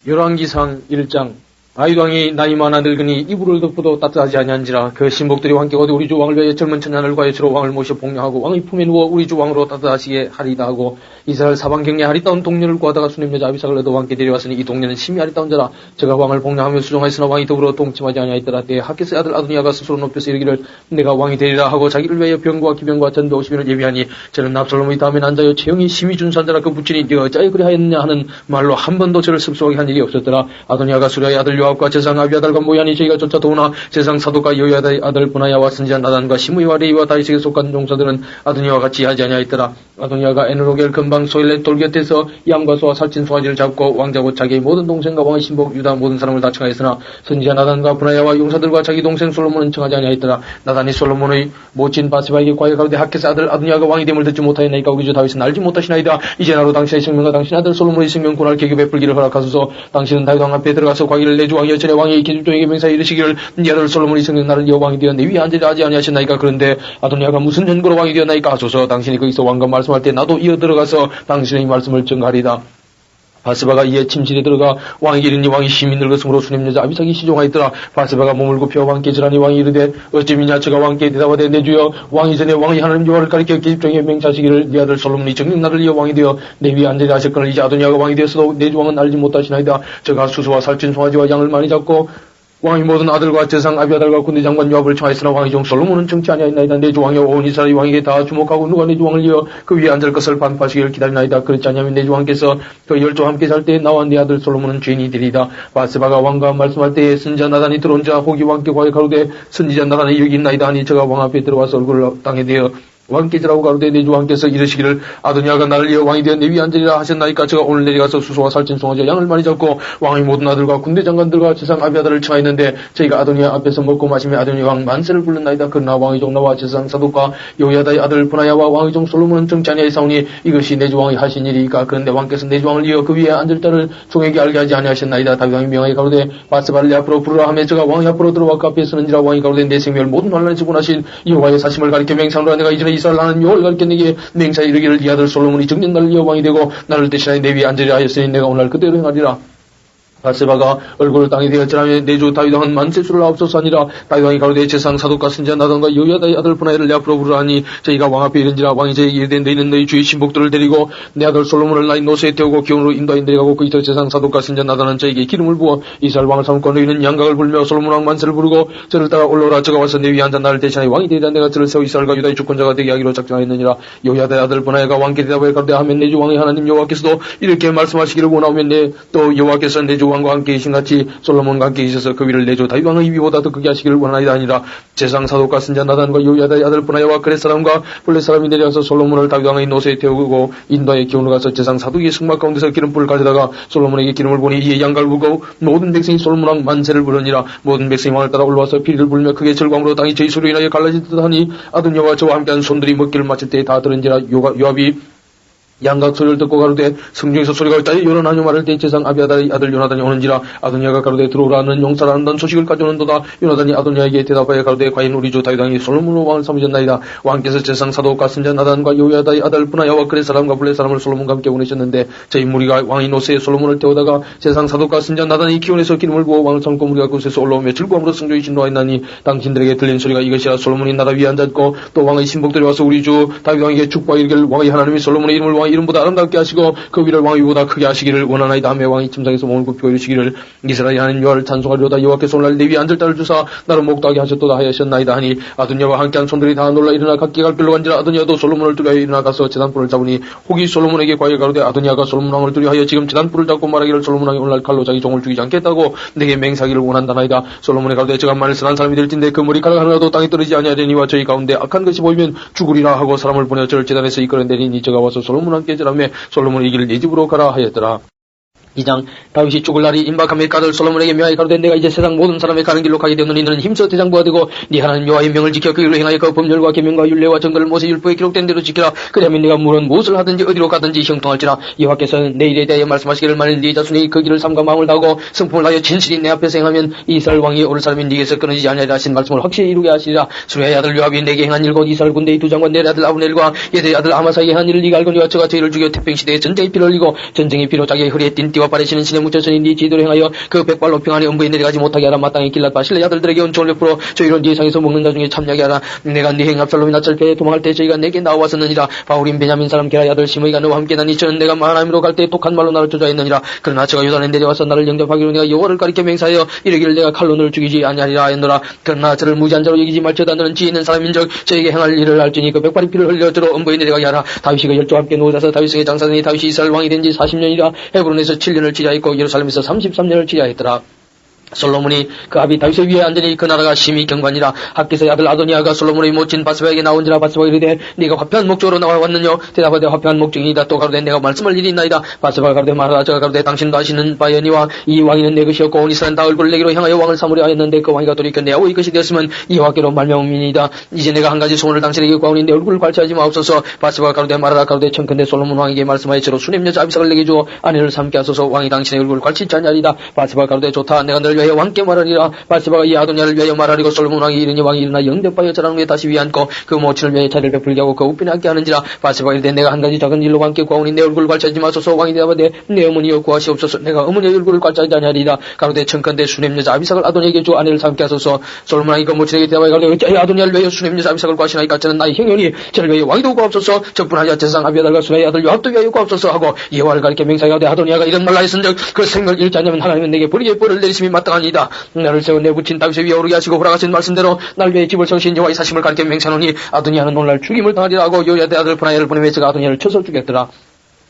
열왕기상 1장 아유당이 나이 많아 늙으니 이불을 덮어도 따뜻하지 아니한지라. 그 신복들이 왕께 거두 우리 주 왕을 위하여 젊은 처녀를 구하여 주로 왕을 모셔 복령하고 왕의 품에 누워 우리 주 왕으로 따뜻하시게 하리다 하고 이스라엘 사방 경내에 아리따운 동료를 구하다가 수냄 여자 아비삭을 얻어 왕께 데려왔으니 이 동료는 심히 아리따운 자라. 저가 왕을 복령하며 수종하였으나 왕이 더불어 동침하지 아니하였더라. 때에 하켓의 아들 아도니아가 스스로 높여서 이르기를 내가 왕이 되리라 하고 자기를 위하여 병과 기병과 전대 50인을 예비하니 저는 압살롬의 다음에 앉아여 채영이 심히 준수한 자라. 그 부친이 네가 어찌하여 그리하였느냐 하는 말로 한 번도 저를 습소하게 한 일이 없었더라. 아도니아가 수리아의 아들 요압과 제상 아비아달과 모야니 저희가 쫓아 도우나 제상 사도가 여호야다의 아들 분하야와 선지자 나단과 시므이와 레이와 다윗에게 속한 종사들은 아도니아와 같이 하지 아니하였더라. 아도니아가 에누로겔 근방 소일렛 돌 곁에서 양과 소와 살찐 소화지를 잡고 왕자 곧 자기의 모든 동생과 왕의 신복 유다 모든 사람을 다 청하였으나 선지자 나단과 분하야와 용사들과 자기 동생 솔로몬은 청하지 아니하였더라. 나단이 솔로몬의 모친 바세바에게 과여 가로되 하켓의 아들 아도니아가 왕이 됨을 듣지 못하였나이까 우리 주 다윗은 알지 못하시나이다. 이제 나로 당신의 생명과 당신의 아들 솔로몬의 생명 고날 계급 베풀기를 허락하소서. 당신은 다윗 왕 앞에 들어가서 과기를 내주 왕이여 전에 왕이 기집종에게 맹사에 이르시기를 네 아들 솔로몬이 생명 나를 여왕이 되어 내 위에 앉으려 하지 아니하셨나이까. 그런데 아도니아가 무슨 근거로 왕이 되었나이까 하소서. 당신이 거기서 왕과 말씀할 때 나도 이어 들어가서 당신의 말씀을 증가하리다. 바세바가 이에 침실에 들어가 왕에게 이르니 왕이 심히 늙었으므로 수냄 여자 아비삭이 시종하였더라. 바세바가 몸을 굽혀 왕께 지라니 왕이 이르되 어찌미냐. 저가 왕께 대답하되 내 주여 왕이 전에 왕이 하나님 여호와를 가리켜 계집종에게 맹사하시기를 네 아들 솔로몬이 정녕 나를 이어 왕이 되어 내 위에 앉으려 하셨거늘 이제 아도니아가 왕이 되었어도 내 주 왕은 알지 못하시나이다. 저가 수수와 살찐 송아지와 양을 많이 잡고 왕이 모든 아들과 제상 아비아달과 군대 장관 요압을 청하였으나 왕의 종 솔로몬은 정치 아니하였나이다. 내 주 왕이여 온 이스라엘 왕에게 다 주목하고 누가 내 주 왕을 이어 그 위에 앉을 것을 반파하시기를 기다리나이다. 그렇지 않으면 내 주 왕께서 그 열조와 함께 살 때 나와 네 아들 솔로몬은 죄인이 되리이다. 바세바가 왕과 말씀할 때에 선지자 나단이 들어온 자 혹이 왕께 과에 가로되 선지자 나단이 여기 있나이다 하니 저가 왕 앞에 들어와서 얼굴을 땅에 대어 왕께 지라고 가로되 내 주 왕께서 이르시기를 아도니아가 나를 이어 왕이 되어 내 위에 앉으리라 하셨나이까. 저가 오늘 내려가서 수소와 살찐 송아지와 양을 많이 잡고 왕의 모든 아들과 군대 장관들과 제상 아비아달을 청하였는데 저희가 아도니아 앞에서 먹고 마시며 아도니아 왕 만세를 불렀나이다. 그러나 왕의 종 나와 제상 사도과 여호야다의 아들 분하야와 왕의 종 솔로몬은 정치 아니하였사오니 이것이 내 주 왕이 하신 일이니까. 그런데 왕께서 내 주 왕을 이어 그 위에 앉을 자를 종에게 알게 하지 아니하셨나이다. 다윗 왕이 명하게 가로되 바세바를 내 앞으로 부르라 하며 저가 왕이 앞으로 들어와 그 앞에 서는지라. 왕이 가로되 내 생명을 모든 환란에서 구원하신 여호와의 사심을 가리켜 맹상으로 내가 이전에 이스라엘 하는 여호와를 가리켜 내게 맹사에 이르기를 네 아들 솔로몬이 정녕 나를 이어 왕이 되고 나를 대신하여 내 위에 앉으려 하였으니 내가 오늘 그대로 행하리라. 바세바가 얼굴을 땅에 대었지라며 내 주 다윗 왕은 만세수를 앞서서 하니라. 다윗 왕이 가로되 제상 사도과 선지자 나단과 여호야다의 아들 분하야를 내 앞으로 부르라니 저희가 왕 앞에 이른지라. 왕이 저에게 이르되 너희는 너희 주의 신복들을 데리고 내 아들 솔로몬을 나의 노새에 태우고 기온으로 인도하여 내려가고 거기서 제상 사도과 선지자 나단은 저에게 기름을 부어 이스라엘 왕을 삼고 너희는 양각을 불며 솔로몬 왕 만세를 부르고 저를 따라 올라오라. 저가 와서 내 위에 앉아 나를 대신하여 왕이 되리라. 내가 저를 세워 이스라엘과 유다의 주권자가 되게 하기로 작정하였느니라. 여호야다의 아들 분하야가 왕께 대답하여 가로되 하면 내 주 왕의 하나님 여호와께서도 이렇게 말씀하시기를 원하오면 또 여호와께서 내 주 왕과 함께 계신같이 솔로몬과 함께 계셔서 그 위를 내 주 다윗 왕의 위보다 더 크게 하시기를 원하나이다 아니라. 제상 사도과 선지자 나단과 여호야다의 아들 분하야와 그렛 사람과 블렛 사람이 내려와서 솔로몬을 다윗 왕의 노새에 태우고 인도에 기온으로 가서 제상 사도의 승막 가운데서 기름불을 가져다가 솔로몬에게 기름을 보니 이에 양갈을 부고 모든 백성이 솔로몬 왕 만세를 부르니라. 모든 백성이 왕을 따라 올라와서 피리를 불며 크게 절광으로 땅이 저희 소리로 인하여 갈라지듯 하니 아도니아와 저와 함께한 손들이 먹기를 마칠 때에 다 들은지라. 요압이 양각 소리를 듣고 가로되 성중에서 소리가 있다. 요나하뇨 말할 때 제상 아비아다의 아들 요나단이 오는지라. 아도니아가 가로되 들어오라는 용사라 한다는 소식을 가져오는도다. 요나단이 아도니아에게 대답하여 가로되 과연 우리 주 다윗 왕이 솔로몬으로 왕을 삼으셨나이다. 왕께서 제상 사도과 선지자 나단과 여호야다의 아들 분하야와 그렛 사람과 블렛 사람을 솔로몬과 함께 보내셨는데 저희 무리가 왕의 노새에 솔로몬을 태우다가 제상 사도과 선지자 나단이 기온에서 기름을 부어 왕을 삼고 무리가 그곳에서 올라오며 즐거움으로 성전이 진노하였나니 당신들에게 들린 소리가 이것이라. 솔로몬이 나라 위에 앉았고 또 왕의 신복들이 와서 우리 주 다윗 왕에게 축복하여 이르기를 왕의 하나님이 솔로몬의 이름을 왕의 이름보다 아름답게 하시고 그 위를 왕의 위보다 크게 하시기를 원하나이다 하며 왕이 침상에서 몸을 굽히고 이르시기를 이스라엘이 하나님 여호와를 찬송하리로다. 여호와께서 오늘 내 위에 앉을 자를 주사 나를 목도하게 하셨도다 하셨나이다 하니 아도니아와 함께한 손들이 다 놀라 일어나 각기 갈 길로 간지라. 아도니아도 솔로몬을 두려하여 일어나 가서 제단불을 잡으니 혹이 솔로몬에게 과여 가로되 아도니아가 솔로몬 왕을 두려하여 지금 제단불을 잡고 말하기를 솔로몬 왕이 오늘날 칼로 자기 종을 죽이지 않겠다고 내게 맹사하기를 원한다나이다. 솔로몬이 가로되 저가 만일 선한 사람이 될진데 그 머리카락 하나라도 땅에 떨어지지 아니하려니와 저희 가운데 악한 것이 보이면 죽으리라 하고 사람을 보내 저를 제단에서 이끌어내리니 저가 와서 솔로몬 왕께 절하며 솔로몬이 이기를 네 집으로 가라 하였더라. 2장 다윗이 죽을 날이 임박함에 가들 솔로몬에게 묘하여 가로되 내가 이제 세상 모든 사람의 가는 길로 가게 되었느니 너는 힘써 대장부가 되고 네 하나님 여호와의 명을 지켜 그 길로 행하여 그 법률과 계명과 율례와 정결을 모세 율법에 기록된 대로 지키라. 그러면 네가 무엇을 하든지 어디로 가든지 형통할지라. 여호와께서는 내 일에 대하여 말씀하시기를 만일 네 자손이 그 길을 삼가 마음을 다하고 성품을 다하여 진실히 내 앞에서 행하면 이스라엘 왕이 오를 사람이 네게서 끊어지지 아니하리라 하신 말씀을 확실히 이루게 하시리라. 수레의 아들 요압이 내게 행한 일 곧 이스라엘 군대의 두 장관 넬의 아들 아브넬과 예대의 아들 아마사에게 행한 일을 네가 알거니와 저가 저희를 죽여 태평시대에 전쟁의 피를 흘리고 전쟁의 피로 자기의 허리에 띤 띠와 주와 바리시는 신의 묻혀서니 네 지도를 행하여 그 백발 높이 안에 음부에 내려가지 못하게 하라. 마땅히 길랏 바실레 아들들에게 은총을 베풀어 저희로 네 상에서 먹는 자 중에 참여하게 하라. 내가 네 행 압살롬이 낯설패에 도망할 때 저희가 내게 나와왔었느니라. 바울인 베냐민 사람 게라의 아들 시므이가 너와 함께 다니 저는 내가 마하나임으로 갈 때 독한 말로 나를 조자했느니라. 그러나 저가 요단에 내려와서 나를 영접하기로 내가 여호와를 가리켜 맹세하여 이르기를 내가 칼로 너를 죽이지 아니하리라 하였노라. 그러나 저를 무지한 자로 여기지 말지어다. 너는 지혜 있는 사람인즉 저에게 행할 일을 알지니 그 백발의 피를 흘려 저로 음부에 내려가게 하라. 다윗이 그 열조와 함께 누워자서 다윗에게 장사되니 다윗이 이스라엘 왕이 된 지 40년이라. 헤브론에서 7년을 치자했고 예루살렘에서 33년을 치자했더라. 솔로몬이 그 아비 다윗의 위에 앉으니 그 나라가 심히 경관이라. 학기서의 아들 아도니아가 솔로몬의 모친 바스바에게 나온지라. 바스바가 이르되 네가 화평한 목적으로 나와왔느냐. 대답하되 화평한 목적이니이다. 또 가로되 내가 말씀할 일이 있나이다. 바스바가 가로되 말하라. 저가 가로되 당신도 아시는 바여니와 이 왕위는 내 것이었고 온 이스라엘 다 얼굴을 내기로 향하여 왕을 삼으려 하였는데 그 왕위가 돌이켜 내 아우의 것이 되었으면 여호와께로 말미암음이니이다. 이제 내가 한 가지 소원을 당신에게 구하오니 내 얼굴을 관찰하지 마옵소서. 바스바가 가로되 말하라. 가로되 청컨대 솔로몬 왕에게 말씀하여 저로 수냄 여자 아비삭을 내게 주어 아내를 삼게 하소서. 왕이 당신의 얼굴을 관찰치 아니하리이다. 바스바가 가로되 좋다. 내가 너를 위하여 왕께 말하리라. 바스바가 이 아도니아를 위하여 말하리고 솔로몬 왕이 이르니 왕이 일어나 영접하여 저랑 위에 다시 위안고 그 모친을 위하여 자리를 베풀게 하고 그 우편에 앉게 하는지라. 바스바가 이르되 내가 한 가지 작은 일로 왕께 구하오니 내 얼굴을 관찰하지 마소서. 왕이 대답하되 내 어머니여 구하시옵소서. 내가 어머니의 얼굴을 관찰하지 아니하리라. 가로되 청컨대 수냄 여자 아비삭을 아도니아에게 주 아내를 삼게 하소서. 솔로몬 왕이 그 모친에게 대답하여 가로되 어찌하여 아도니아를 위하여 수냄 여자 아비삭을 구하시나이까. 저는 나의 형연이 저를 위하여 왕이도 구하옵소서. 저뿐하여 제사장 아비아달과 수라의 아들 요압도 위하여 구하옵소서 하고 여호와를 가리켜 맹세하되 아도니아가 이런 말라 했은즉 그 생을 잃지 않으면 하나님은 내게 불의의 벌을 내리심이 마땅하니이다. 나를 세워 내 부친 다윗의 위에 오르게 하시고 허락하신 말씀대로 날 위해 집을 성신 여호와의 사심을 가리켜 맹세하노니 아도니아는 오늘날 죽임을 당하리라 하고 요야대 아들 브나야를 보내며 저가 아도니아를 쳐서 죽였더라.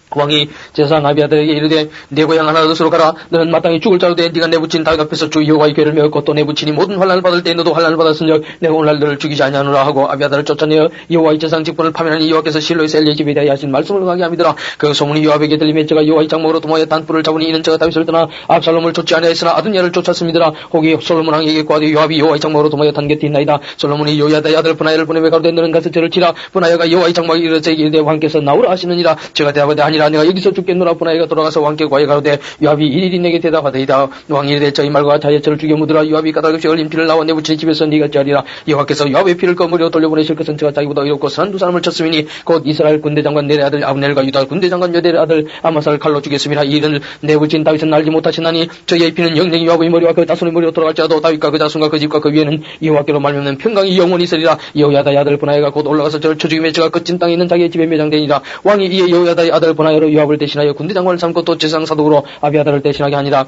왕이 제사장 아비아들에게 이르되 내 고향 하나둘으로 가라. 너는 마땅히 죽을 자로 돼 네가 내 부친 다윗 앞에서 주 여호와의 괴를 메었고 또 내 부친이 모든 환난을 받을 때 너도 환난을 받았으니 내가 오늘날 너를 죽이지 아니하노라 하고 아비아들을 쫓아내어 여호와의 제사장 직분을 파면하니 여호와께서 실로에서 엘리의 집에 대하여 하신 말씀을 응하게 함이더라. 그 소문이 요압에게 들리며 저가 여호와의 장막으로 도모하여 단불을 잡으니 이는 저가 다윗을 떠나 압살롬을 쫓지 아니하였으나 아도니아를 쫓았음이더라. 혹이 솔로몬 왕에게 구하되 요압이 여호와의 장막으로 도모하여 단 곁에 있나이다. 솔로몬이 요야다의 아들 브나야를 보내며 가로되 너는 가서 저를 치라. 브나야가 여호와의 장막에 이르러 저에게 이르되 왕께서 나오라 하시느니라. 저가 대답하되 아니라 내가 여기서 죽겠노라. 브나야가 돌아가서 왕께 구하여 가로되 요압이 일일이 내게 대답하되이다. 왕이 이르되 저희 말과 자의 저를 죽여 묻으라. 요압이 까닭없이 흘린 피를 나와 내 부친의 집에서 네가 찌하리라. 여호와께서 요압의 피를 거머리로 돌려보내실 것은 저가 자기보다 의롭고 선한 두 사람을 쳤음이니 곧 이스라엘 군대 장관 넬의 아들 아브넬과 유다 군대 장관 여델의 아들 아마사를 칼로 죽였음이라. 이 일을 내 부친 다윗은 알지 못하시나니 저희의 피는 영영이 요압의 머리와 그 자손의 머리로 돌아갈지라도 다윗과 그 자손과 그 집과 그 위에는 여호와께로 말미암는 평강이 영원히 있으리라. 여호야다의 아들 브나야가 곧 올라가서 저를 쳐 죽이며 저가 끝진 땅에 있는 자기의 집에 매장되니라. 왕이 이에 여호야다의 아들 브나야로 요압을 대신하여 군대 장관을 삼고 또 제사장 사독으로 아비아달을 대신하게 하니라.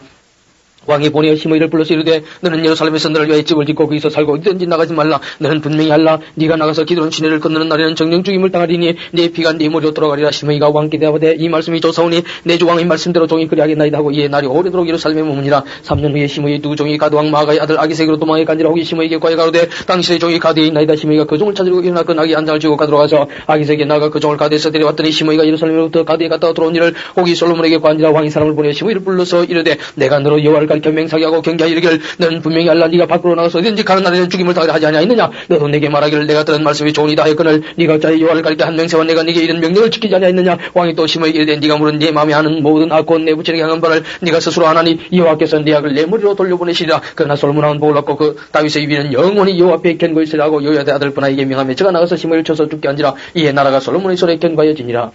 왕이 보내어 시므이를 불러서 이르되 너는 예루살렘에서 너를 위하여 집을 짓고 거기서 살고 어디든지 나가지 말라. 너는 분명히 알라. 네가 나가서 기드론 시내를 건너는 날에는 정령 죽임을 당하리니 네 피가 네 머리로 돌아가리라. 시므이가 왕께 대답하되 이 말씀이 좋사오니 내 주 왕의 말씀대로 종이 그리하겠나이다 하고 이에 날이 오래도록 예루살렘에 머무니라. 3년 후에 시므이의 두 종이 가드왕 마아가의 아들 아기색으로 도망해 간지라. 혹이 시므이에게 구하여 가로되 당신의 종이 가드에 있나이다. 시므이가 그 종을 찾으려고 일어나 그 나귀 한 장을 쥐고 가드로 가서 아기색에 나가 그 종을 가드에서 데려왔더니 시므이가 예루살렘으로부터 가드에 갔다가 들어온 일을 혹이 솔로몬에게 구한지라. 왕이 사람을 보내어 시므이를 불러서 이르되 내가 너로 여호와를 가리켜 맹세하게 하고 경계하여 이르기를 너는 분명히 알라. 네가 밖으로 나가서 어디든지 가는 날에는 죽임을 당하려 하지 아니하였느냐. 너도 내게 말하기를 내가 들은 말씀이 좋으니이다 하였거늘 네가 어찌하여 여호와를 가리켜 한 맹세와 내가 네게 이런 명령을 지키지 아니하였느냐. 왕이 또 시므이에게 이르되 네가 물은 네 마음에 하는 모든 악고 내 부친에게 향한 바를 네가 스스로 하나니 여호와께서 네 악을 내 머리로 돌려보내시리라. 그러나 솔로몬 왕은 복을 얻고 그 다윗의 위는 영원히 여호와 앞에 견고히 하고 여호야의 아들 브나야에게 명하며 저가 나가서 시므이를 쳐서 죽게 한지라. 이에 나라가 솔로몬의 손에 견고하여지니라.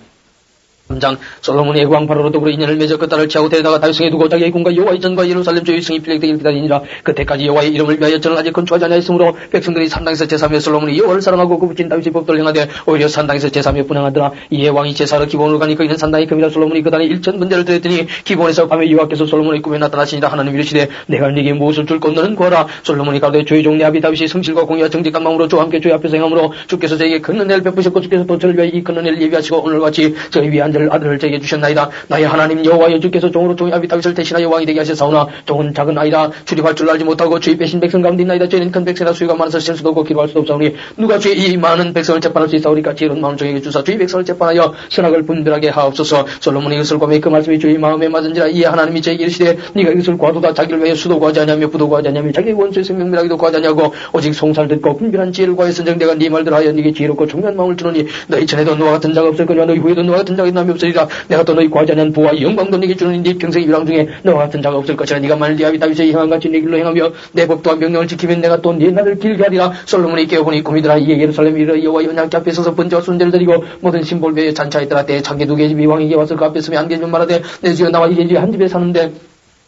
3장 솔로몬이 왕 바로로 더불어 인연을 맺어 그 딸을 취하고 데려다가 다윗성에 두고 자기의 궁과 여호와의 전과 예루살렘 주의 승이 필력되기를 기다리니라. 그때까지 여호와의 이름을 위하여 전을 아직 건축하지 아니하였으므로 백성들이 산당에서 제사하며 솔로몬이 여호와를 사랑하고 그 부친 다윗의 법도를 행하되 오히려 산당에서 제사하며 분향하더라. 이에 왕이 제사로 기본으로 가니 거기는 산당이 금이라. 솔로몬이 그 단에 1,000번제를 드렸더니 기본에서 밤에 여호와께서 솔로몬의 꿈에 나타나시니라. 하나님 이르시되 내가 네게 무엇을 줄 건너는 구하라. 솔로몬이 가로되 주의 종 내 아비 다윗이 성실과 공의와 정직한 마음으로 주와 함께 주의 앞에서 행함으로 주께서 저에게 건너내를 베푸셨고 주께서 또 저를 위하여 이 건너내를 예비하시고 오늘같이 저희 위에 앉을 아들을 저에게 주셨나이다. 나의 하나님 여호와여 주께서 종으로 종의 아비 다윗을 대신하여 왕이 되게 하셨사오나 종은 작은 아이라 출입할 줄 알지 못하고 주의 빼신 백성 가운데 있나이다. 저희는 큰 백성이라 수위가 많아서 쉴 수도 없고 기도할 수도 없사오니 누가 주의 이 많은 백성을 재판할 수 있사오리까. 지혜로운 마음을 종에게 주사 주의 백성을 재판하여 선악을 분별하게 하옵소서. 솔로몬이 이것을 구하며 그 말씀이 주의 마음에 맞은지라. 이에 하나님이 저에게 이르시되 네가 이것을 구하도다. 자기를 위하여 수도 구하지 아니하며 부도 구하지 아니하며 자기의 원수의 생명멸하기도 구하지 아니하고 오직 송살 듣고 분별한 지혜를 구하였은즉 내가 네 말대로 하여 네게 지혜롭고 총명한 마음을 주노니 너희 전에도 너와 같은 자가 없었거니와 너희 후에도 너와 같은 자가 있나며 변함이 없으리라. 내가 또 너희 구하지 않은 부와 영광도 네게 주는 네 평생 일왕 중에 너와 같은 자가 없을 것이라. 네가 만일 네 아비 다윗의 행함같이 내 길로 행하며 내 법도와 명령을 지키면 내가 또 네 나를 길게 하리라. 솔로몬이 깨어보니 꿈이더라. 이에 예루살렘 이르러 여호와 언약궤 앞에 서서 번제와 순제를 드리고 모든 신복을 위해 잔치하였더라. 때에 창기 두 개의 집이 왕에게 와서 그 앞에 서면 안개좀 말하되 내 주여 나와 이 계집이 한 집에 사는데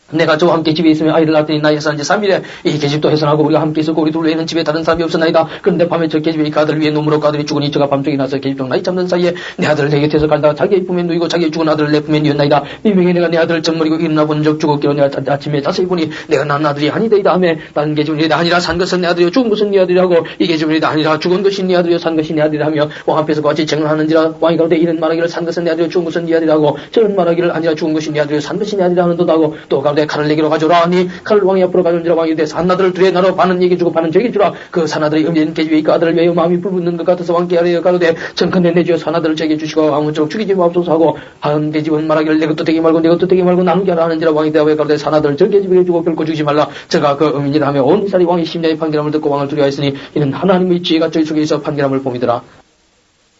내가 저와 함께 집에 있으면 아이를 낳았더니 나이에 산지 3일에 이 계집도 해산하고 우리가 함께 있었고 우리 둘 외에는 집에 다른 사람이 없었나이다. 그런데 밤에 저 계집의 그 아들 위에 눈물로 그 아들이 죽으니 저가 밤중에 나서 계집종 나이 잡는 사이에 내 아들을 내 곁에서 갈다가 자기의 품에 누이고 자기의 죽은 아들을 내 품에 누였나이다. 미명에 내가 내 아들을 정머리고 일어나 본 적 죽었기로 내가 아침에 자세히 보니 내가 낳은 아들이 아니되이다 하며 다른 계집은 내 아니라 산 것은 내 아들이요 죽은 것은 네 아들이라고 이 계집은 내 아니라 죽은 것이 네 아들이요 산 것이 내 아들이라 하며 왕 앞에서 같이 쟁론하는지라. 왕이 가로되 이런 말하기를 산 것은 내 아들이요 죽은 것은 네 아들이라고 저런 말하기를 아니라 죽은 것이 네 아들이요 산 것이 내 아들이라 하는도다 하고 또 가로되 칼을 내게로 가져라 하니 칼을 왕이 앞으로 가져온지라. 왕이 이르되 산아들을 둘에 나눠 반은 얘기 주고 반은 저에게 주라. 그 산아들이 음진 계집의 그 아들을 위하여 마음이 불붙는 것 같아서 왕께 하려 가로되 전컨대 내 주여 산아들을 저에게 주시고 아무쪼록 죽이지 마옵소서 하고 한 계집은 말하기를 내 것도 되게 말고 내 것도 되게 말고 나누게 하라 하는지라. 왕이 대답하여 가로되 산아들을 저 계집에게 주고 결코 죽이지 말라. 저가 그 음인이라 하며 온 이스라엘이 왕의 심야의 판결함을 듣고 왕을 두려워하였으니 이는 하나님의 지혜가 저희 속에 있어 판결함을 봄이더라.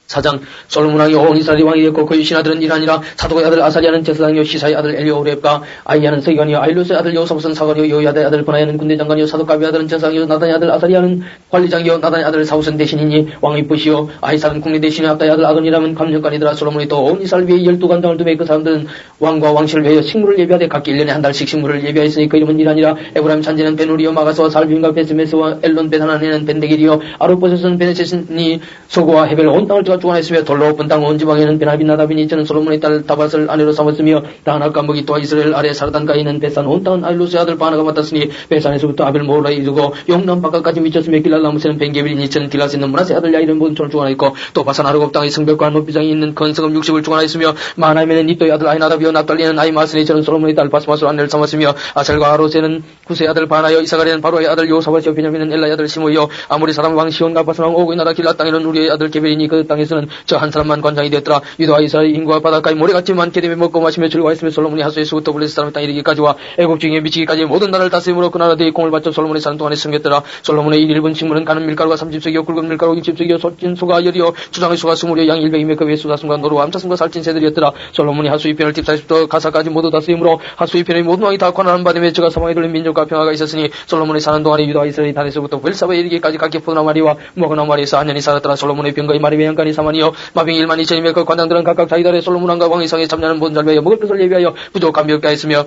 4장 솔로몬 왕이 온 이스라엘 왕이 되었고 그의 신하들은 이러하니라. 사독의 아들 아사리아는 제사장이요 시사의 아들 엘리오렙과 아이야는 서기관이요 아일로스의 아들 여호사밧은 사관이요 여호야다의 아들 브나야는 군대장관이요 사독가비의 아들은 제사장이요 나단의 아들 아사리아는 관리장이요 나단의 아들 사우스는 대신이니 왕의 부시요 아히살은 국리 대신이요 압다의 아들 아건이라면 감령관이더라. 솔로몬이 또 온 이스라엘 위에 12관장을 두매 그 사람들은 왕과 왕실을 위하여 식물을 예비하되 각기 1년에 한 달씩 식물을 예비하였으니 그 이름은 이러하니라. 에브라임 산지는 베누리요 마가스와 살빔과 베스메스와 엘론 베다나니는 벤데길이요 아롯보셋은 베네셋이 소고와 헤벨 온 땅을 주관했으며 돌로 엎은 땅 온 지방에는 베나빈 나다빈이 저는 솔로몬의 딸 다밧을 아내로 삼았으며 다하나과 먹이 또한 이스라엘 아래 사르단가에 있는 베산 온 땅은 아일로스의 아들 바나가 맡았으니 베산에서부터 아벨 모라에 이르고 용남 바깥까지 미쳤으며 길랄 나무새는 벤게빌이니 저는 길라스에 있는 문하세 아들 야일은 모든 촌을 주관하였고 또 바산 아르곱 땅의 성벽과 높이장이 있는 건성읍 60을 주관하였으며 마하나임에는 니또의 아들 아히나답이요 납달리는 아히마스니 저는 솔로몬의 딸 바스마스로 아내를 삼았으며 아셀과 아로세는 구세의 아들 바나요 이사가리는 바로의 아들 요사밧이요 베냐민은 엘라의 아들 시모이요 아모리 사람 왕 시온과 바산 왕 오고의 나라 길라 땅에는 우리의 아들 게벨이니 그 땅에서는 저 한 사람만 관장이 되었더라. 유다와 이스라엘 인구와 바닷가에 모래같이 많게 되며 먹고 마시며 즐거워했으며 솔로몬이 하수에서부터 블레셋 사람의 땅에 이르기까지와 애굽 중에 미치기까지 모든 나라를 다스림으로 그 나라들이 공을 바쳐 솔로몬이 사는 동안에 섬겼더라. 솔로몬의 1분 식물은 가는 밀가루가 30석이요 굵은 밀가루 60석이요 솔진 소가 10이요 주장의 소가 20이요 양 100이며 그 외 수다슴과 노루와 암차슴과 살찐 새들이었더라. 솔로몬이 하수 2편을 딥 40도 가사까지 모두 다스림으로 하수 2편의 모든 왕이 다 권한을 받으며 저가 사방에 돌린 민족과 평화가 있었으니 솔로몬이 사는 동안에 유다와 이스라엘이 단에서부터 벨사바에 이르기까지 각기 포도나마리와 먹어나마리에서 한년이 살았더라. 솔로몬의 병거의 말이 외양간이 3만이요 마병이 1만 2천이며 그 관장들은 각각 자기 달에 솔로몬 왕과 왕의 상에 참여하는 모든 자를 위하여 먹을 것을 예비하여 부족함이 없게 하였으며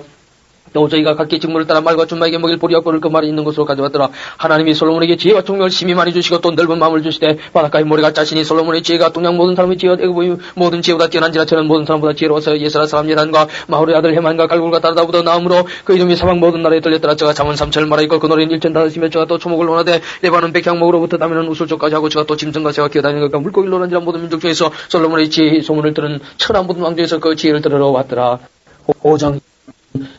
또 저희가 각기 직무를 따라 말과 준마에게 먹일 보리와 꿀을 그 말이 있는 곳으로 가져왔더라. 하나님이 솔로몬에게 지혜와 총명을 심히 많이 주시고 또 넓은 마음을 주시되 바닷가의 모래가 짜시니 솔로몬의 지혜가 동양 모든 사람의 지혜와 애굽의 모든 지혜보다 뛰어난지라. 저는 모든 사람보다 지혜로워서 예스라 사람 예단과 마홀의 아들 헤만과 갈굴과 다르다보다 나음으로 그 이름이 사방 모든 나라에 들렸더라. 저가 잠언 3천을 말하였고 그 노래는 1,000다섯이며 저가 또 초목을 논하되 레바논 백향목으로부터 따면은 우술족까지 하고 저가 또 짐승과 새와 기어다니는 것과 물고기를 논한지라. 모든 민족 중에서 솔로몬의 지혜의 소문을 들은 천하 모든 왕 중에서 그 지혜를 들으러 왔더라. 5장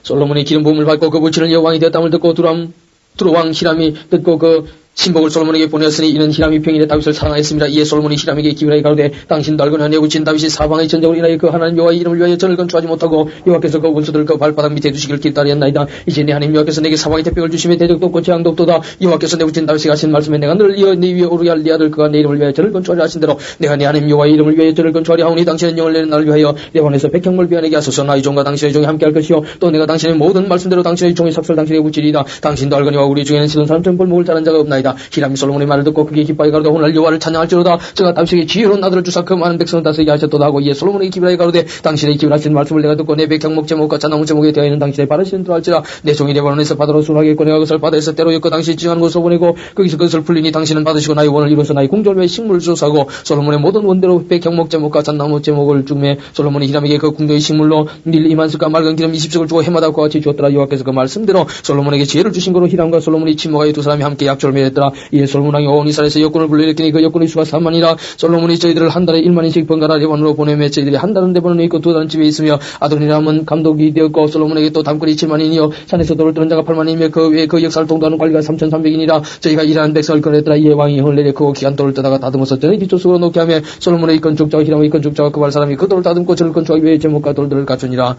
솔로몬이 기름 부음을 받고 그 부치는 여왕이 되었다함을 듣고 두로왕 히람이 듣고 그 신복을 솔로몬에게 보내었으니 이는 히람이 평일에 다윗을 사랑하였습니다. 이에 솔로몬이 히람에게 기브라에 가로되 당신도 알거니와 내 부친 다윗이 사방의 전쟁으로 인하여 그 하나님 여호와의 이름을 위하여 전을 건축하지 못하고 여호와께서 그 원수들을 그 발바닥 밑에 두시기를 기다렸나이다. 이제 내 하나님 여호와께서 내게 사방의 태평을 주시며 대적도 없고 재앙도 없도다. 여호와께서 내 부친 다윗이 하신 말씀에 내가 너를 이어 네 위에 오르게 할 네 아들 그가 내 이름을 위하여 전을 건축하려 하신 대로 내가 내 하나님 여호와의 이름을 위하여 전을 건축하려 하오니 당신은 영을 내는 나를 위하여 레바논에서 백향물 비워내게 하소서. 나의 종과 당신의 종이 함께 할 것이요 또 내가 당신의 모든 말씀대로 당신의 종의 삭설 당신에게 붙이리이다. 당신도 알거니와 우리 중에는 시돈 사람처럼 볼목을 자른 자가 없나이다. 히람이 솔로몬의 말을 듣고 그게 기뻐하여 가로되 오늘 여호와를 찬양할지로다. 저가 다윗에게 지혜로운 아들을 주사 그 많은 백성을 다스리게 하셨도다 하고 이에 솔로몬에게 기브라에 가로되 당신의 기브라신 말씀을 내가 듣고 내 백향목 제목과 자나무 제목에 되어 있는 당신의 바르시는 줄 알지라. 내 종이 레바논에서 바다로 순하겠고 내가 그것을 바다에서 때로 엮고 당신이 지정하는 곳으로 보내고 거기서 그것을 풀리니 당신은 받으시고 나의 원을 이루어서 나의 궁조를 위해 식물을 주사고 솔로몬의 모든 원대로 백향목 제목과 잣나무 제목을 주매 솔로몬이 히람에게 그 궁조의 식물로 닐 2만석과 맑은 기름 20석을 주고 해마다 그와 같이 주었더라. 여호와께서 그 말씀대로 솔로몬에게 지혜를 주신 거로 히람과 솔로몬이 친모가의 두 사람이 함께 약조를 맺었더라. 이에 솔로몬 왕이 온 이스라엘에서 역군을 불러일으키니 그 역군의 수가 3만이라. 솔로몬이 저희들을 한 달에 1만인씩 번갈아 레바논으로 보내며 저희들이 한 달은 레바논에 있고 두 달은 집에 있으며 아도니람은 감독이 되었고 솔로몬에게 또 담거리 7만인이요 산에서 돌을 뜨는 자가 8만이며 그 외에 그 역사를 통도하는 관리가 3,300인이라. 저희가 일하는 백성을 꺼냈더라. 이에 왕이 형을 내려 그 기간 돌을 뜨다가 다듬어서 전의 뒤쪽으로 놓게 하며 솔로몬의 건축자와 히람의 건축자와 그 발 사람이 그 돌을 다듬고 저를 건축하기 위해 제목과 돌들을 갖추니라.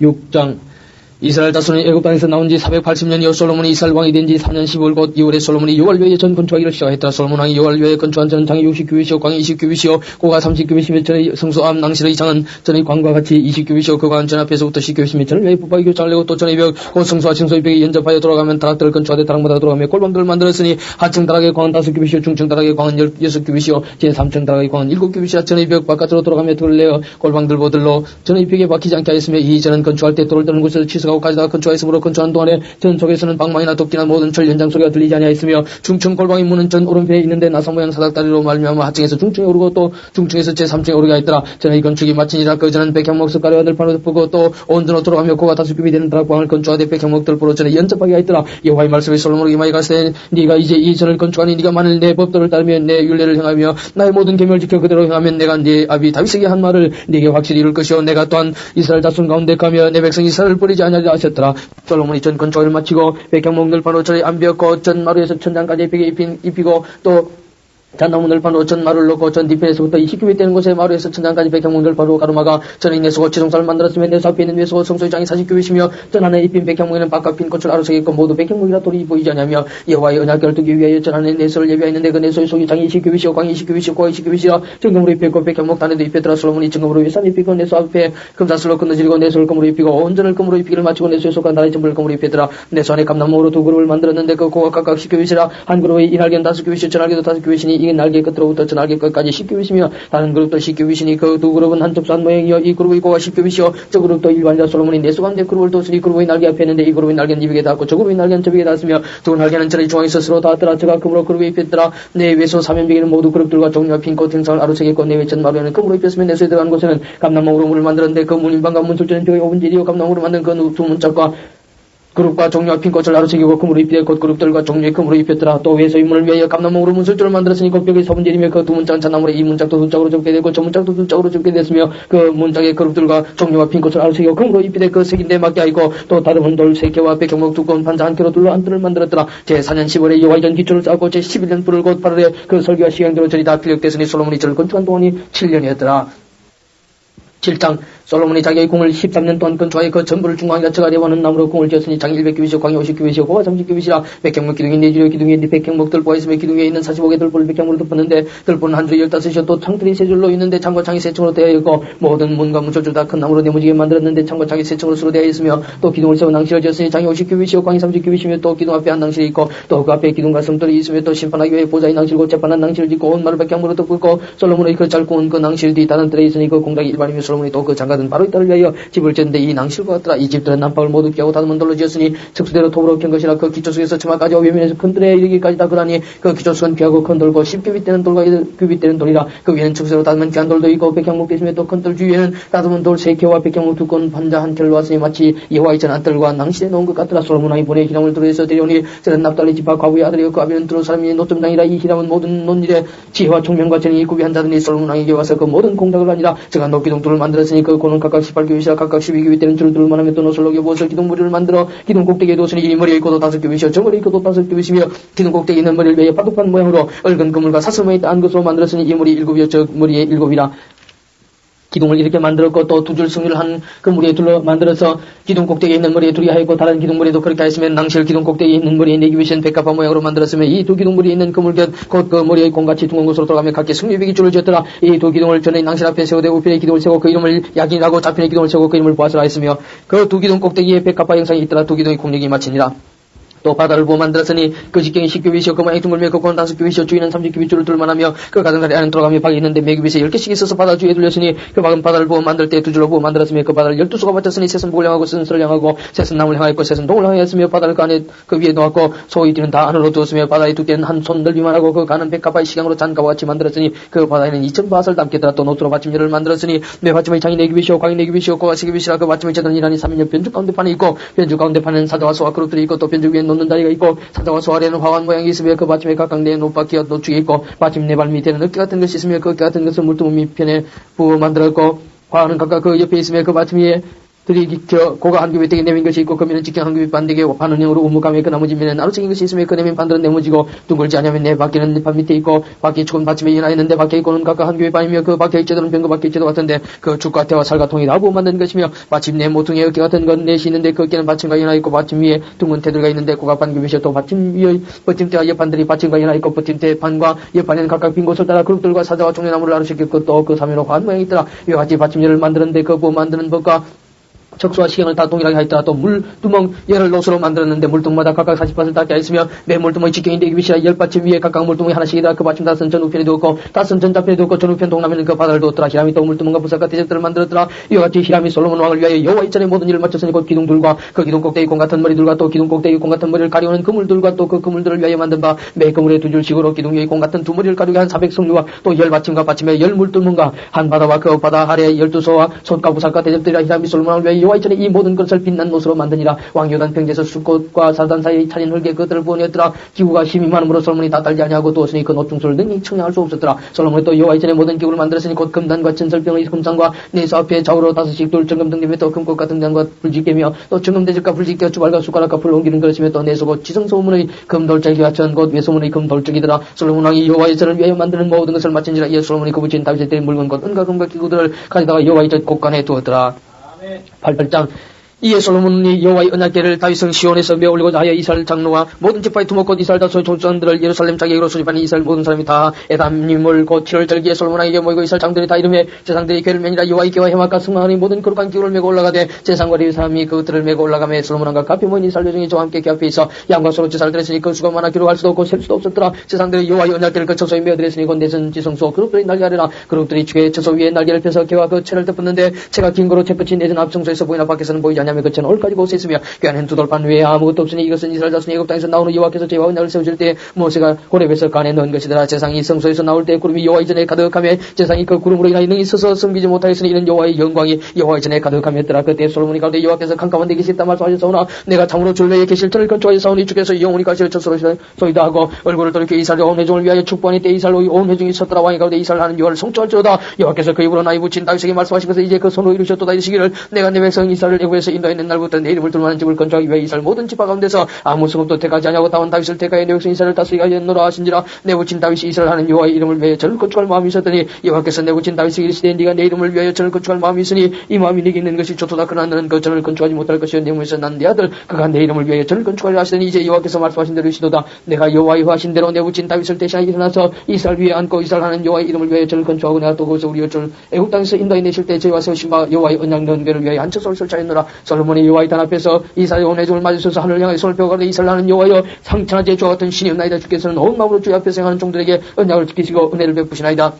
6장 이스라엘 자손이 애굽 땅에서 나온 지 480년이요 솔로몬이 이스라엘 왕이 된 지 4년 10월 곧 2월에 솔로몬이 요알궤에 전 건축하기를 시작했더라. 솔로몬 왕이 요알궤에 건축한 전은 장이 60규빗이요 광이 20규빗이요 고가 30규빗이며 전의 성소암 낭실의 장은 전의 광과 같이 20규빗이요 그 광은 전 앞에서부터 10규빗이며 전을 외 붙박이 교장을 내고 또 전의 벽 곧 성소와 층소의 벽에 연접하여 돌아가면 다락들을 건축하되 다락마다 돌아가며 골방들을 만들었으니 하층 다락의 광은 5규빗이요 중층 다락의 광은 6규빗이요 제3층 다락의 광은 7규빗이라 전의 벽 바깥으로 돌아가며 돌을 내어 골방들 보들로 전의 벽에 박히지 않게 하였으며 이 전은 건축할 때 돌을 떠는 곳에서 취소하고 가져다가 건축하였으므로 건축한 동안에 전 속에서는 방망이나 도끼나 모든 철 연장 소리가 들리지 아니하였으며 중층 골방의 문은 전 오른편에 있는데 나사 모양 사닥다리로 말미암아 하층에서 중층에 오르고 또 중층에서 제3층에 오르게 하였더라. 전의 건축이 마치니라. 그 전은 백향목 석가래와 들판으로 덮고 또 온전으로 돌아가며 고가 5규빗 되는 다락방을 건축하되 백향목들 보러 전에 연접하게 하였더라. 여호와의 말씀이 솔로몬에게 많이 가시되 네가 이제 이 전을 건축하니 네가 만일 내 법도를 따르며 내 율례를 행하며 나의 모든 계명을 지켜 그대로 행하면 내가 네 아비 다윗에게 한 말을 네게 확실히 이룰 것이요 내가 또한 이스라엘 자손 가운데 가며 내 백성 이스라엘을 버리지 아니하리라 하셨더라. 솔로몬이 전 건축을 마치고 백향목 늘판으로 전의 암벽 전 마루에서 천장까지 벽에 입히고 또 잔나무 늘판으로 전 마루를 놓고 전 뒤편에서부터 20규빗 되는 곳에 마루에서 천장까지 백향목 늘판으로 가로막아 전의 내수고 지성사를 만들었으며 내수 앞에 있는 내수고 성소의 장이 40규빗이며 전 안에 입힌 백향목에는 바깥 핀 꽃을 아로새겨 있고 모두 백향목이라 돌이 보이지 않으며 여호와의 언약궤를 두기 위하여 전 안에 내수를 예비하였는데 그 내수의 속이 장이 20규빗이요 광이 20규빗이요 고가 20규빗이라 정금으로 입혔고 백향목 단에도 입혔더라. 솔로몬이 정금으로 윗산 입히고 내수 앞에 금사슬로 끊어지고 내수를 금으로 입히고 온전을 금으로 입히기를 마치고 내수의 속과 나라의 전부를 금으로 입혔더라. 내수 안에 감나무로 두 그룹을 만들었는데 그 고가 각각 10규빗이라 한 그룹의 이 날개는 5규빗이요 전 날개도 5규빗이니 이게 날개 끝으로부터 전 날개 끝까지 10규빗이며 다른 그룹도 10규빗이니 그 두 그룹은 한 접수한 모양이요 이 그룹의 고가 10규빗이요 저 그룹도 일반자 솔로몬이 내수 가운데 그룹을 뒀으니 그룹의 날개 앞에 있는데 이 그룹의 날개는 이벽에 닿았고 저 그룹의 날개는 저벽에 닿았으며 두 날개는 전의 중앙에 스스로 닿았더라. 저가 금으로 그룹에 입혔더라. 내 외소 사면벽에는 모두 그룹들과 종류와 핀꽃 행상을 아로새겼고 내 외전 마루에는 금으로 입혔으며 내수에 들어간 곳에는 감나무로 문을 만들었는데 그 문인방과 문술전은 벽에 5분지리요 감나무로 만든 그 두 문짝과 그룹과 종류와 핀꽃을 아로새기고 금으로 입히되 곧 그룹들과 종류의 금으로 입혔더라. 또 외소의 문을 위하여 감나무로 문술줄을 만들었으니 그 벽에 서분질이며 그 두 문짝은 잔나무로 이 문짝도 두 짝으로 접게 되고 저 문짝도 두 짝으로 접게 됐으며 그 문짝의 그룹들과 종류와 핀꽃을 아로새기고 금으로 입히되 그 색인데 맞게 하이고 또 다듬은 돌 3개와 백향목 두꺼운 판자 한 켜로 둘러 안뜰을 만들었더라. 제4년 10월에 여호와의 전 기초를 쌓고 제11년 불을 곧 8월에 그 설교와 시행대로 절이 다 필력됐으니 솔로몬이 절을 건축한 동안이 7년이었더라. 7장 솔로몬이 자기의 궁을 13년 동안 건축하여 그 전부를 중앙에 갖춰가 대원은 나무로 궁을 지었으니 장이 100규빗이요 광이 50규빗이요 고가 30규빗이라 백향목 기둥이 4줄이요 기둥 위에 백향목 들보가 있으며 기둥 위에 있는 45개 들보를 백향목으로 덮었는데 들보는 한 줄이 15이요 또 창틀이 3줄로 있는데 창과 창이 3층으로 되어 있고 모든 문과 문철줄 다 큰 나무로 네모지게 만들었는데 창과 창이 3층으로 수로 되어 있으며 또 기둥을 세워 낭실을 지었으니 장이 50규빗이요 광이 30규빗이며 또 기둥 앞에 한 낭실이 있고 또 그 앞에 기둥과 성들이 있으며 또 심판하기 위해 보좌의 낭실고 재판한 낭실을 짓고 온 마루 백향목으로 덮고 솔로몬의 그 짧고 온 그 낭실 뒤 다른 뜰에 있으니 그 공작이 일반이며 솔로몬이 또 그 장가든 바로 이 딸을 위하여 집을 지었는데 이 낭실과 같더라. 이 집들은 난방을 모두 피하고 다듬은 돌로 지었으니 특수대로 톱으로 캔 것이라 그 기초석에서 처마까지 외면에서 큰 뜰에 이르기까지 다 그러니 그 기초석은 피하고 큰 돌고 10규빗 되는 돌과 1규빗 되는 돌이라. 그 위에는 특수대로 다듬은 귀한 돌도 있고 백향목도 있으며 또 큰 돌 주위에는 다듬은 돌 3개와 백향목 두꺼운 판자 한 켤을 놓았으니 마치 여호와의 전한 뜰과 낭실에 놓은 것 같더라. 솔로몬 왕이 보내 희람을 들어서 데려오니 저는 납달리 집파 과부의 아들이요 그 아비는 들어 사람이 노점장이라. 이 희람은 모든 논일에 지혜와 총명과 정의에 구비한 자들이 솔로몬 왕에게 와서 그 모든 공작을 하니라. 제가 높기둥돌을 만들었으니 그 고는 각각 18규빗이라 각각 12규빗 되는 줄을 말하며 또 노슬로 여부어서 기둥머리를 만들어 기둥 꼭대기에 뒀으니 이 머리에 있고도 5규빗이요 저 머리에 있고도 5규빗이며 기둥 꼭대기에 있는 머리를 위해 바둑판 모양으로 얽은 그물과 사슬모에 딴 것으로 만들었으니 이 머리 7이요 저 머리에 7이라. 기둥을 이렇게 만들었고 또 두 줄 승률을 한 그 머리에 둘러 만들어서 기둥 꼭대기에 있는 머리에 둘이 하였고 다른 기둥 머리도 그렇게 하였으면 낭실 기둥 꼭대기에 있는 머리에 4규빗인 백합화 모양으로 만들었으며 이 두 기둥 머리에 있는 그물곁 곧 그 머리의 공같이 둥근 곳으로 돌아가며 각기 승류비기 줄을 지었더라. 이 두 기둥을 전에 낭실 앞에 세우되 우편의 기둥을 세우고 그 이름을 야긴이라고 좌편의 기둥을 세우고 그 이름을 보아스라 했으며 그 두 기둥 꼭대기에 백합화 형상이 있더라. 두 기둥의 공력이 마치니라. 또 바다를 부어 만들었으니 그 직경이 10규빗이요 그 모양이 둥글며 그 고는 5규빗이요 주위는 30규빗줄을 둘만하며 그 가장자리 안에 들어가며 박이 있는데 매규빗에 10개씩 있어서 바다 주위에 둘렸으니 그 박은 바다를 부어 만들 때 2줄로 부어 만들었으며 그 바다를 12수가 받쳤으니 셋은 북을 향하고 셋은 서를 향하고 셋은 남을 향하였고 셋은 동을 향하였으며 바다를 그 안에 그 위에 놓았고 소의 띠는 다 안으로 두었으며 바다의 두께는 한 손 넓이만 하고 그 가는 백합화의 시강으로 잔가와 같이 만들었으니 그 바다에는 2000밭을 담게 더라. 또 노트로 받침열을 만들었으니 내 받침의 장이 4규빗이요 광이 4규빗이요 고가 10규빗이라. 그 받침의 재단이 이라니 3인여 변죽 가운데판이 있고 변죽 가운데판은 사자와 소와 그룹들이 있고 또 변죽 위에 놓는 다리가 있고 사자와 소 아래는 화관 모양이 있으며 그 받침에 각각 네 노바퀴와 노축이 있고 받침 네 발 밑에는 어깨 같은 것이 있으며 그 어깨 같은 것은 물두멍 밑편에 부어 만들었고 화관은 각각 그 옆에 있으며 그 받침 위에 들이기켜 고가 한 규비 되게 내민 것이 있고 그 면은 직경 한 규비 반되게 반은형으로 우무감에 그 나머지 면에 나루생긴 것이 있으며 그 내민 반들은 내무지고 둥글지 않으면 내 밖에는 반 밑에 있고 밖에 축은 받침에 일어나 있는데 밖에 있고는 각각 한 규비 반이며 그 밖에 있제들은 병그 밖에 있제도 같은데 그 죽과 태와 살과 통이 나부 만든 것이며 마침 내 모퉁이의 어깨 같은 건 넷이 있는데 그 어깨는 받침과 일어나 있고 받침 위에 둥근 태들과 있는데 고가 반 규비시여 또 받침 위의 버팀대와 옆판들이 받침과 일어나 있고 버팀대 판과 옆판에는 각각 빈 곳을 따라 그룹들과 사자와 종려나무를 나누시켰고 또 그 사면으로 관 모양이 있더라. 이와 같이 받침열을 만드는데 그 뭐 만드는 법과 척수와 시경을 다 동일하게 하였더라. 또 물두멍 열을 노수로 만들었는데 물두멍마다 각각 40밭을 닿게 하였으며 매 물두멍이 직경인데 이 빛이라 10받침 위에 각각 물두멍이 하나씩이더라. 그 받침 다섯은 전우편에 두었고 다섯은 전자편에 두었고 전우편 동남에는 그 바다를 두었더라. 히람이 또 물두멍과 부사과 대적들을 만들었더라. 이와 같이 히람이 솔로몬 왕을 위하여 여호와 이전에 모든 일을 마쳤으니 곧 기둥들과 그 기둥 꼭대기 공 같은 머리들과 또 기둥 꼭대기 공 같은 머리를 가리우는 그물들과 또 그 그물들을 위하여 만든 바 매 그물에 두 줄씩으로 기둥 위에 공 같은 두 머리를 가리우게 한 400성류와 또 10받침과 받침에 10물두멍과 한 바다와 그 바다 아래 12소와 솥과 부사과 대적들이라. 히람이 솔로몬 왕을 위하여 여호와 이전에 이 모든 것을 빛난 못으로 만드니라. 왕요단 평지에서 숫꽃과 사단 사이에 차린 흙에 그것들을 부어냈더라. 기구가 힘이 많으므로 솔로몬이 다 딸지 아니하고 두었으니 그 노충소를 능히 청량할 수 없었더라. 솔로몬이 또 여호와 이전에 모든 기구를 만들었으니 곧 금단과 천설병의 금상과 네수 앞에 좌우로 다섯씩 돌 정금 등림에 또 금꽃 같은 등과 불지개며 또 정금대적과 불지개 주발과 숟가락과 불을 옮기는 것이며 또 네수고 지성소문의 금돌짝이와 전곧 외소문의 금돌짝이더라. 솔로몬 왕이 여호와 이전을 위하여 만드는 모든 것을 마친지라. 이에 솔로몬이 그 붙인 다윗의 때 물건 곧 은과 금과 기구들을 가져다가 여호와 이전 곳간에 두었더라. 8장 이에 솔로몬이 여호와의 언약궤를 다윗성 시온에서 메올리고자 하여 이스라엘 장로와 모든 지파의 두목 곧 이스라엘 다소의 총수들을 예루살렘 자객으로 수집하는 이스라엘 모든 사람이 다 에담님을 곧 7월 절기에 솔로몬에게 모이고 이스라엘 장들이 다 이름에 제상들이 궤를 매니라. 여호와의 궤와 해막과 승마하니 모든 거룩한 기구를 메고 올라가되 제상과 레위 사람이 그것들을 메고 올라가며 솔로몬과 값이 모인 이스라엘 여종이 저와 함께 궤 앞에 있어 양과 소로 제사를 드렸으니 그 수가 많아 기록할 수도 없고 셀 수도 없었더라. 제상들이 여호와의 언약궤를 그 처소에 메어드렸으니 곧 내선 지성소 그룹들이 날개 아래라. 그룹들이 궤 처소 위에 날개를 펴서 궤와 그 채를 덮었는데 채가 긴 거로 채 끝이 내전 앞성소에서 보이나 밖에서는 보이지 않냐며 그 채는 올까지 있으며 궤 안에는 두 돌판 위에 아무것도 없으니 이것은 이스라엘 자손이 애굽 땅에서 나오는 여호와께서 제와 언약을 세우실 때 모세가 호렙에서 간에 넣은 것이더라. 제상이 성소에서 나올 때 구름이 여호와 이전에 가득하며 제상이 그 구름으로 인하여 능히 서서 섬기지 못하였으니 이는 여호와의 영광이 여호와 이전에 가득하였더라. 그때 솔로몬이 가운데 여호와께서 캄캄한 데 계시다 말씀하셨사오나 내가 참으로 전례에 계실 터를 건축하였사오니 주께서 영원히 가시를 쳤소이다 하고 얼굴을 돌이켜 이스라엘 온 회중을 위하여 축복하니 때 이스라엘 온 회중이 섰더라. 왕이 가운데 이스라엘 하는 여호와를 성취할지어다. 여호와께서 그 입으로 나이 붙인 다윗에게 말씀하신 것을 이제 그 손으로 이루셨도다. 이르시기를 내가 내 백성 이스라엘을 애굽에서 인도했는 날부터 내 이름을 둘만한 집을 건축하기 위해 이스라엘 모든 지파 가운데서 아무 성읍도 택하지 아니하고 다운 다윗을 택하여 내 백성 이스라엘을 다스리게 하였노라 하신지라. 내 붙인 다윗이 이스라엘 하는 여호와의 이름을 위하여 저를 건축할 마음이 있었더니 여호와께서 내 붙인 다윗에게 이르시되 네가 내 이름을 위하여 저를 건축할 마음이 있으니 이 마음이 네게 있는 것이 좋도다. 그러나 너는 그 저를 건축하지 못할 것이요 내 몸에서 난 내 아들 그가 내 이름을 위하여 저를 건축하려 하시더니 이제 여호와께서 말씀하신 대로 이시도다. 내가 여호와의 하신 대로 내 붙인 다윗을 대신하여 일어나서 이스라엘 위에 앉고 이스라엘 하는 여호와의 이름을 위하여 저를 건축하고 내가 또 거기서 우리 여종을 애굽 땅에서 인도해 내실 때 저희와 세우신 바 여호와의 언약 넣은 궤를 위하여 앉혀서 설치하였노라. 솔로몬이 여호와의 단 앞에서 이스라엘 온 회중을 맞으셔서 하늘을 향하여 손을 펴가되 이스라엘 하는 여호와여 상천하제 주와 같은 신이 없나이다. 주께서는 온 마음으로 주의 앞에서 행하는 종들에게 언약을 지키시고 은혜를 베푸시나이다.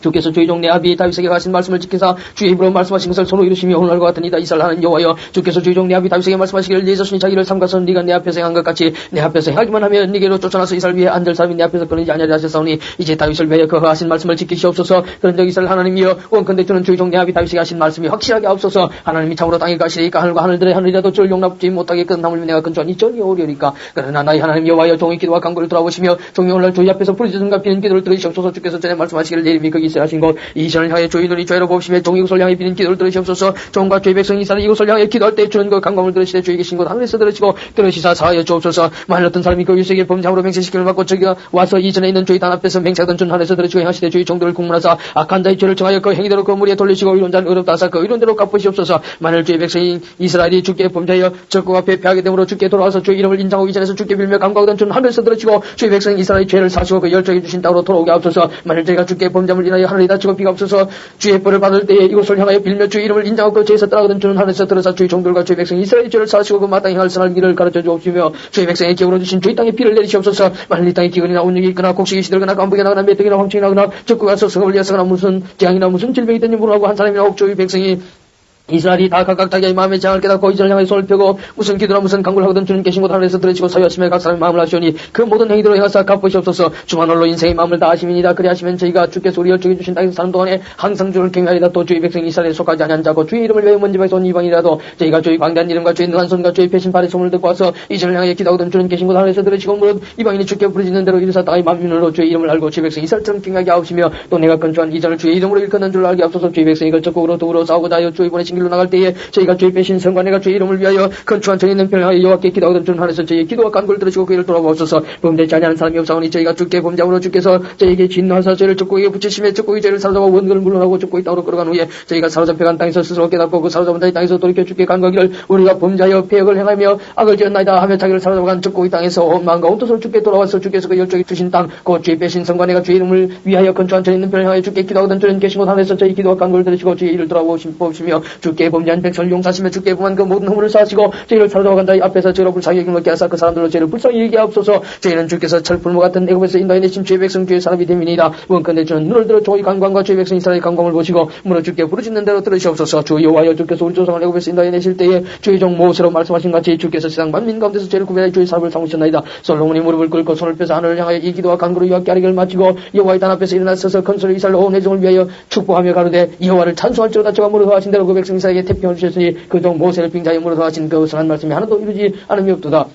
주께서 주의 종내 아비 다윗에게 하신 말씀을 지키사 주의 입으로 말씀하신 것을 손으로 이루시며 오늘과 같은 이다. 이스라엘 하는 여호와여 주께서 주의 종내 아비 다윗에게 말씀하시기를 네 자손이 자기를 삼가서 네가 내 앞에서 행한 것 같이 내 앞에서 행하기만 하면 네게로 쫓아나서 이스라엘 위에 앉을 사람이 내 앞에서 끊이지 아니하리 하셨사오니 이제 다윗을 위하여 그 하신 말씀을 지키시옵소서. 그런즉 이스라엘 하나님이여 원컨대 주는 주의 종내 아비 다윗에게 하신 말씀이 확실하게 없어서 하나님이 참으로 땅에 가시리까 하늘과 하늘들의 하늘이라도 저를 용납지 못하게끔 하물며 내가 근처한 이 전이 오리오리까. 그러나 나의 하나님 여호와여 종의 기도와 간구를 돌아보시며 종이 오늘날 주의 앞에서 부르짖음과 비는 기도를 들으시옵소서. 주께서 전에 말씀하시기를 내 이름이 거기 있어야 하신 곳 이전을 향해 주의 눈이 죄로 보시며 종이 이곳을 향해 비는 기도를 들으시옵소서. 종과 주의 백성이 이스라엘 이곳을 향해 기도할 때 주는 그 간광을 들으시되 주의 계신 곳 하늘에서 들으시고 들으시사 사하여 주옵소서. 만일 어떤 사람이 그 유색의 범죄함으로 맹세시키를 받고 저기가 와서 이전에 있는 주의 단 앞에서 맹세하던 준 하늘에서 들으시고 행하시되 주의 종들을 국문하사 악한 자의 죄를 정하여 그 행위대로 그 무리에 돌리시고 의론자는 의롭다 하사 그 의론대로 갚으시옵소서. 만일 주의 백성인 이스라엘이 주께 범죄하여 적국 앞에 패하게 되므로 주께 돌아와서 주의 이름을 인정하고 이전에서 주께 빌며 간구하던 준 하늘에서 들으시고 주의 백성 이스라엘의 죄를 사시고 그 열정해 주신 땅으로 돌아오게 하옵소서. 만일 저희가 주께 범죄함을 인하여 하늘이 닫히고 비가 없어서 주의 벌을 받을 때에 이곳을 향하여 빌며 주의 이름을 인정하고 그 죄에서 떠나거든 주는 하늘에서 들어서 주의 종들과 주의 백성 이스라엘의 죄를 사시고 그 마땅히 할 선할 길을 가르쳐 주옵시며 주의 백성의 기업으로 주신 주의 땅에 비를 내리시옵소서. 만일 이 땅에 기근이나 온역이 있거나 곡식이 시들거나 깜부게 나거나 메뚜기나 황충이 나거나 적구가 서성을 이어서거나 무슨 재앙이나 무슨 질병이 있든지 물어하고 한 사람이나 혹 주의 백성이 이스라엘이 다 각각 자기의 마음의 재앙을 깨닫고 이전을 향해 손을 펴고 무슨 기도나 무슨 간구를 하거든 주는 계신 곳 하늘에서 들으시고 사유하시며 각 사람의 마음을 하시오니 그 모든 행위대로 행하사 갚으시옵소서. 주만 홀로 인생의 마음을 다하심이니이다. 그리하시면 저희가 주께서 우리 열정해 주신 땅에서 사는 동안에 항상 주를 경외하리다. 또 주의 백성 이스라엘에 속하지 아니한 자고 주의 이름을 위하여 먼 집에서 온 이방이라도 저희가 주의 광대한 이름과 주의 능한 손과 주의 패신 발의 소문을 듣고 와서 이전을 향해 기도하거든 주는 계신 곳 하늘에서 들으시고 무릇 이방인이 주께 부르짖는 대로 이르사 땅의 만민으로 주의 이름을 알고 주의 백성 이스라엘처럼 경외하게 하옵시며 또 내가 건축한 이전을 주의 이름으로 일컫는 줄 알게 하옵소서. 주의 백성이 걸적국으로 더불어 싸우고자 하여 주의 보내신 거친 길로 나갈 때에 저희가 죄 빼신 성과 내가 주의 이름을 위하여 건축한 전에 있는 편을 하여 여호와께 기도하던 중 하늘에서 저희의 기도와 간구를 들으시고 그 일을 돌아보옵소서. 범죄치 아니하는 사람이 없사오니 저희가 주께 범죄함으로 주께서 저희에게 진노하사 저희를 족고에게 붙이심에 족고의 죄를 사로잡아 원근을 물러나고 족고의 땅으로 끌어간 후에 저희가 사로잡혀간 땅에서 스스로 깨닫고 그 사로잡은 자의 땅에서 돌이켜 주께 간구하기를 우리가 범죄하여 폐역을 행하며 악을 지었나이다 하며 자기를 사로잡아간 족고의 땅에서 온 마음과 온 뜻으로 주께 돌아와서 주께서 그 열정이 주신 땅 곧 죄 빼신 성과 내가 주의 이름을 위하여 건축한 전에 있는 편을 향하여 주께 기도하던 주는 계신 곳 하늘에서 저희 기도와 간구를 들으시고 주의 일을 돌아보시며 주께 범죄한 백성을 용서하시며 주께 범한 그 모든 허물을 사하시고 저희를 사로잡아간 자의 앞에서 저희로 불쌍히 여김을 먹게 하사 그 사람들로 저희를 불쌍히 여기게 하옵소서. 저희는 주께서 철풀무 같은 애굽에서 인도해 내신 주의 백성 주의 사람이 됨이니이다. 원컨대 주는 눈을 들어 주의 간광과 주의 백성 이스라엘의 간광을 보시고 물어 주께 부르짖는 대로 들으시옵소서. 주 여호와여 주께서 우리 조상을 애굽에서 인도해 내실 때에 주의 종 모세로 말씀하신 같이 주께서 세상 만민 가운데서 저희를 구별하여 주의 사람을 삼으셨나이다. 솔로몬이 무릎을 꿇고 손을 펴서 하늘을 향하여 이 기도와 간구로 여호와께 아뢰기를 마치고 여호와의 단 앞에서 일어나 서서 건설을 이스라엘 온 회중을 위하여 축복하며 가로되 여호와를 찬송할지로다. 저가 무릇 하신 대로 그 백성 이스라엘에게 태평을 주셨으니 그 종 모세를 빙자하여 무릇 하신 그 선한 말씀이 하나도 이루지 않음이 없도다.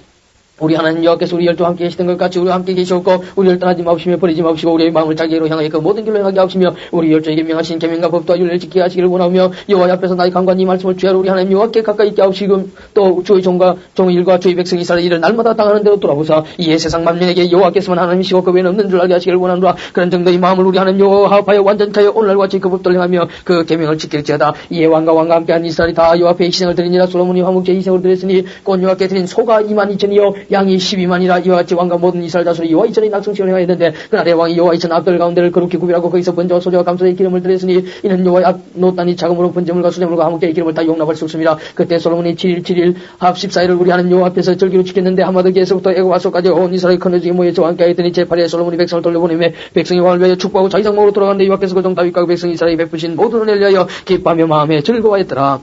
우리 하나님 여호와께서 우리 열두 함께 계시던 것 같이 우리와 함께 계시옵고 우리를 떠나지 마옵시며 버리지 마옵시고 우리의 마음을 자기로 향하여 그 모든 길로 행하게 하옵시며 우리 열조에게 명하신 계명과 법도와 율례를 지키게 하시기를 원하며 여호와 앞에서 나의 강관 이 말씀을 주야로 우리 하나님 여호와께 가까이 있게 하옵시금 또 주의 종과 종의 일과 주의 백성 이스라엘 일을 날마다 당하는 대로 돌아보사 이에 세상 만민에게 여호와께서만 하나님이시고 그 외에는 없는 줄 알게 하시기를 원하노라. 그런 정도의 마음을 우리 하나님 여호와 합하여 완전히 하여 오늘날과 같이 그 법도를 행하며 그 계명을 지킬지어다. 이에 왕과 함께한 이스라엘이 다 여호와 앞에 희생을 드리니라. 솔로몬이 화목제 희생을 드렸으니 곧 여호와께 드린 소가 22,000이요 양이 12만이라. 이와 같이 왕과 모든 이스라엘 자손이 여호와 이전에 낙성시을 행하였는데 그날에 왕이 여호와 이전 앞들 가운데를 거룩히 구별하고 거기서 번제와 소제와 감사의 기름을 드렸으니 이는 여호와의 앞 노단이 자금으로 번제물과 수제물과 화목제의 기름을 다 용납할 수 없습니다. 그때 솔로몬이 7일 합 14일을 우리 하는 여호와 앞에서 절기로 지켰는데 하마드기에서부터 애굽 와서까지 온 이스라엘 큰 회중이 모여 저와 함께 하였더니 제8일에 솔로몬이 백성을 돌려보내며 백성이 왕을 위하여 축복하고 자기 상목으로 돌아가는데 여호와께서 그 종 다윗과 그 백성 이스라엘이 베푸신 모든 은혜를 위하여 기뻐하며 마음에 즐거워했더라.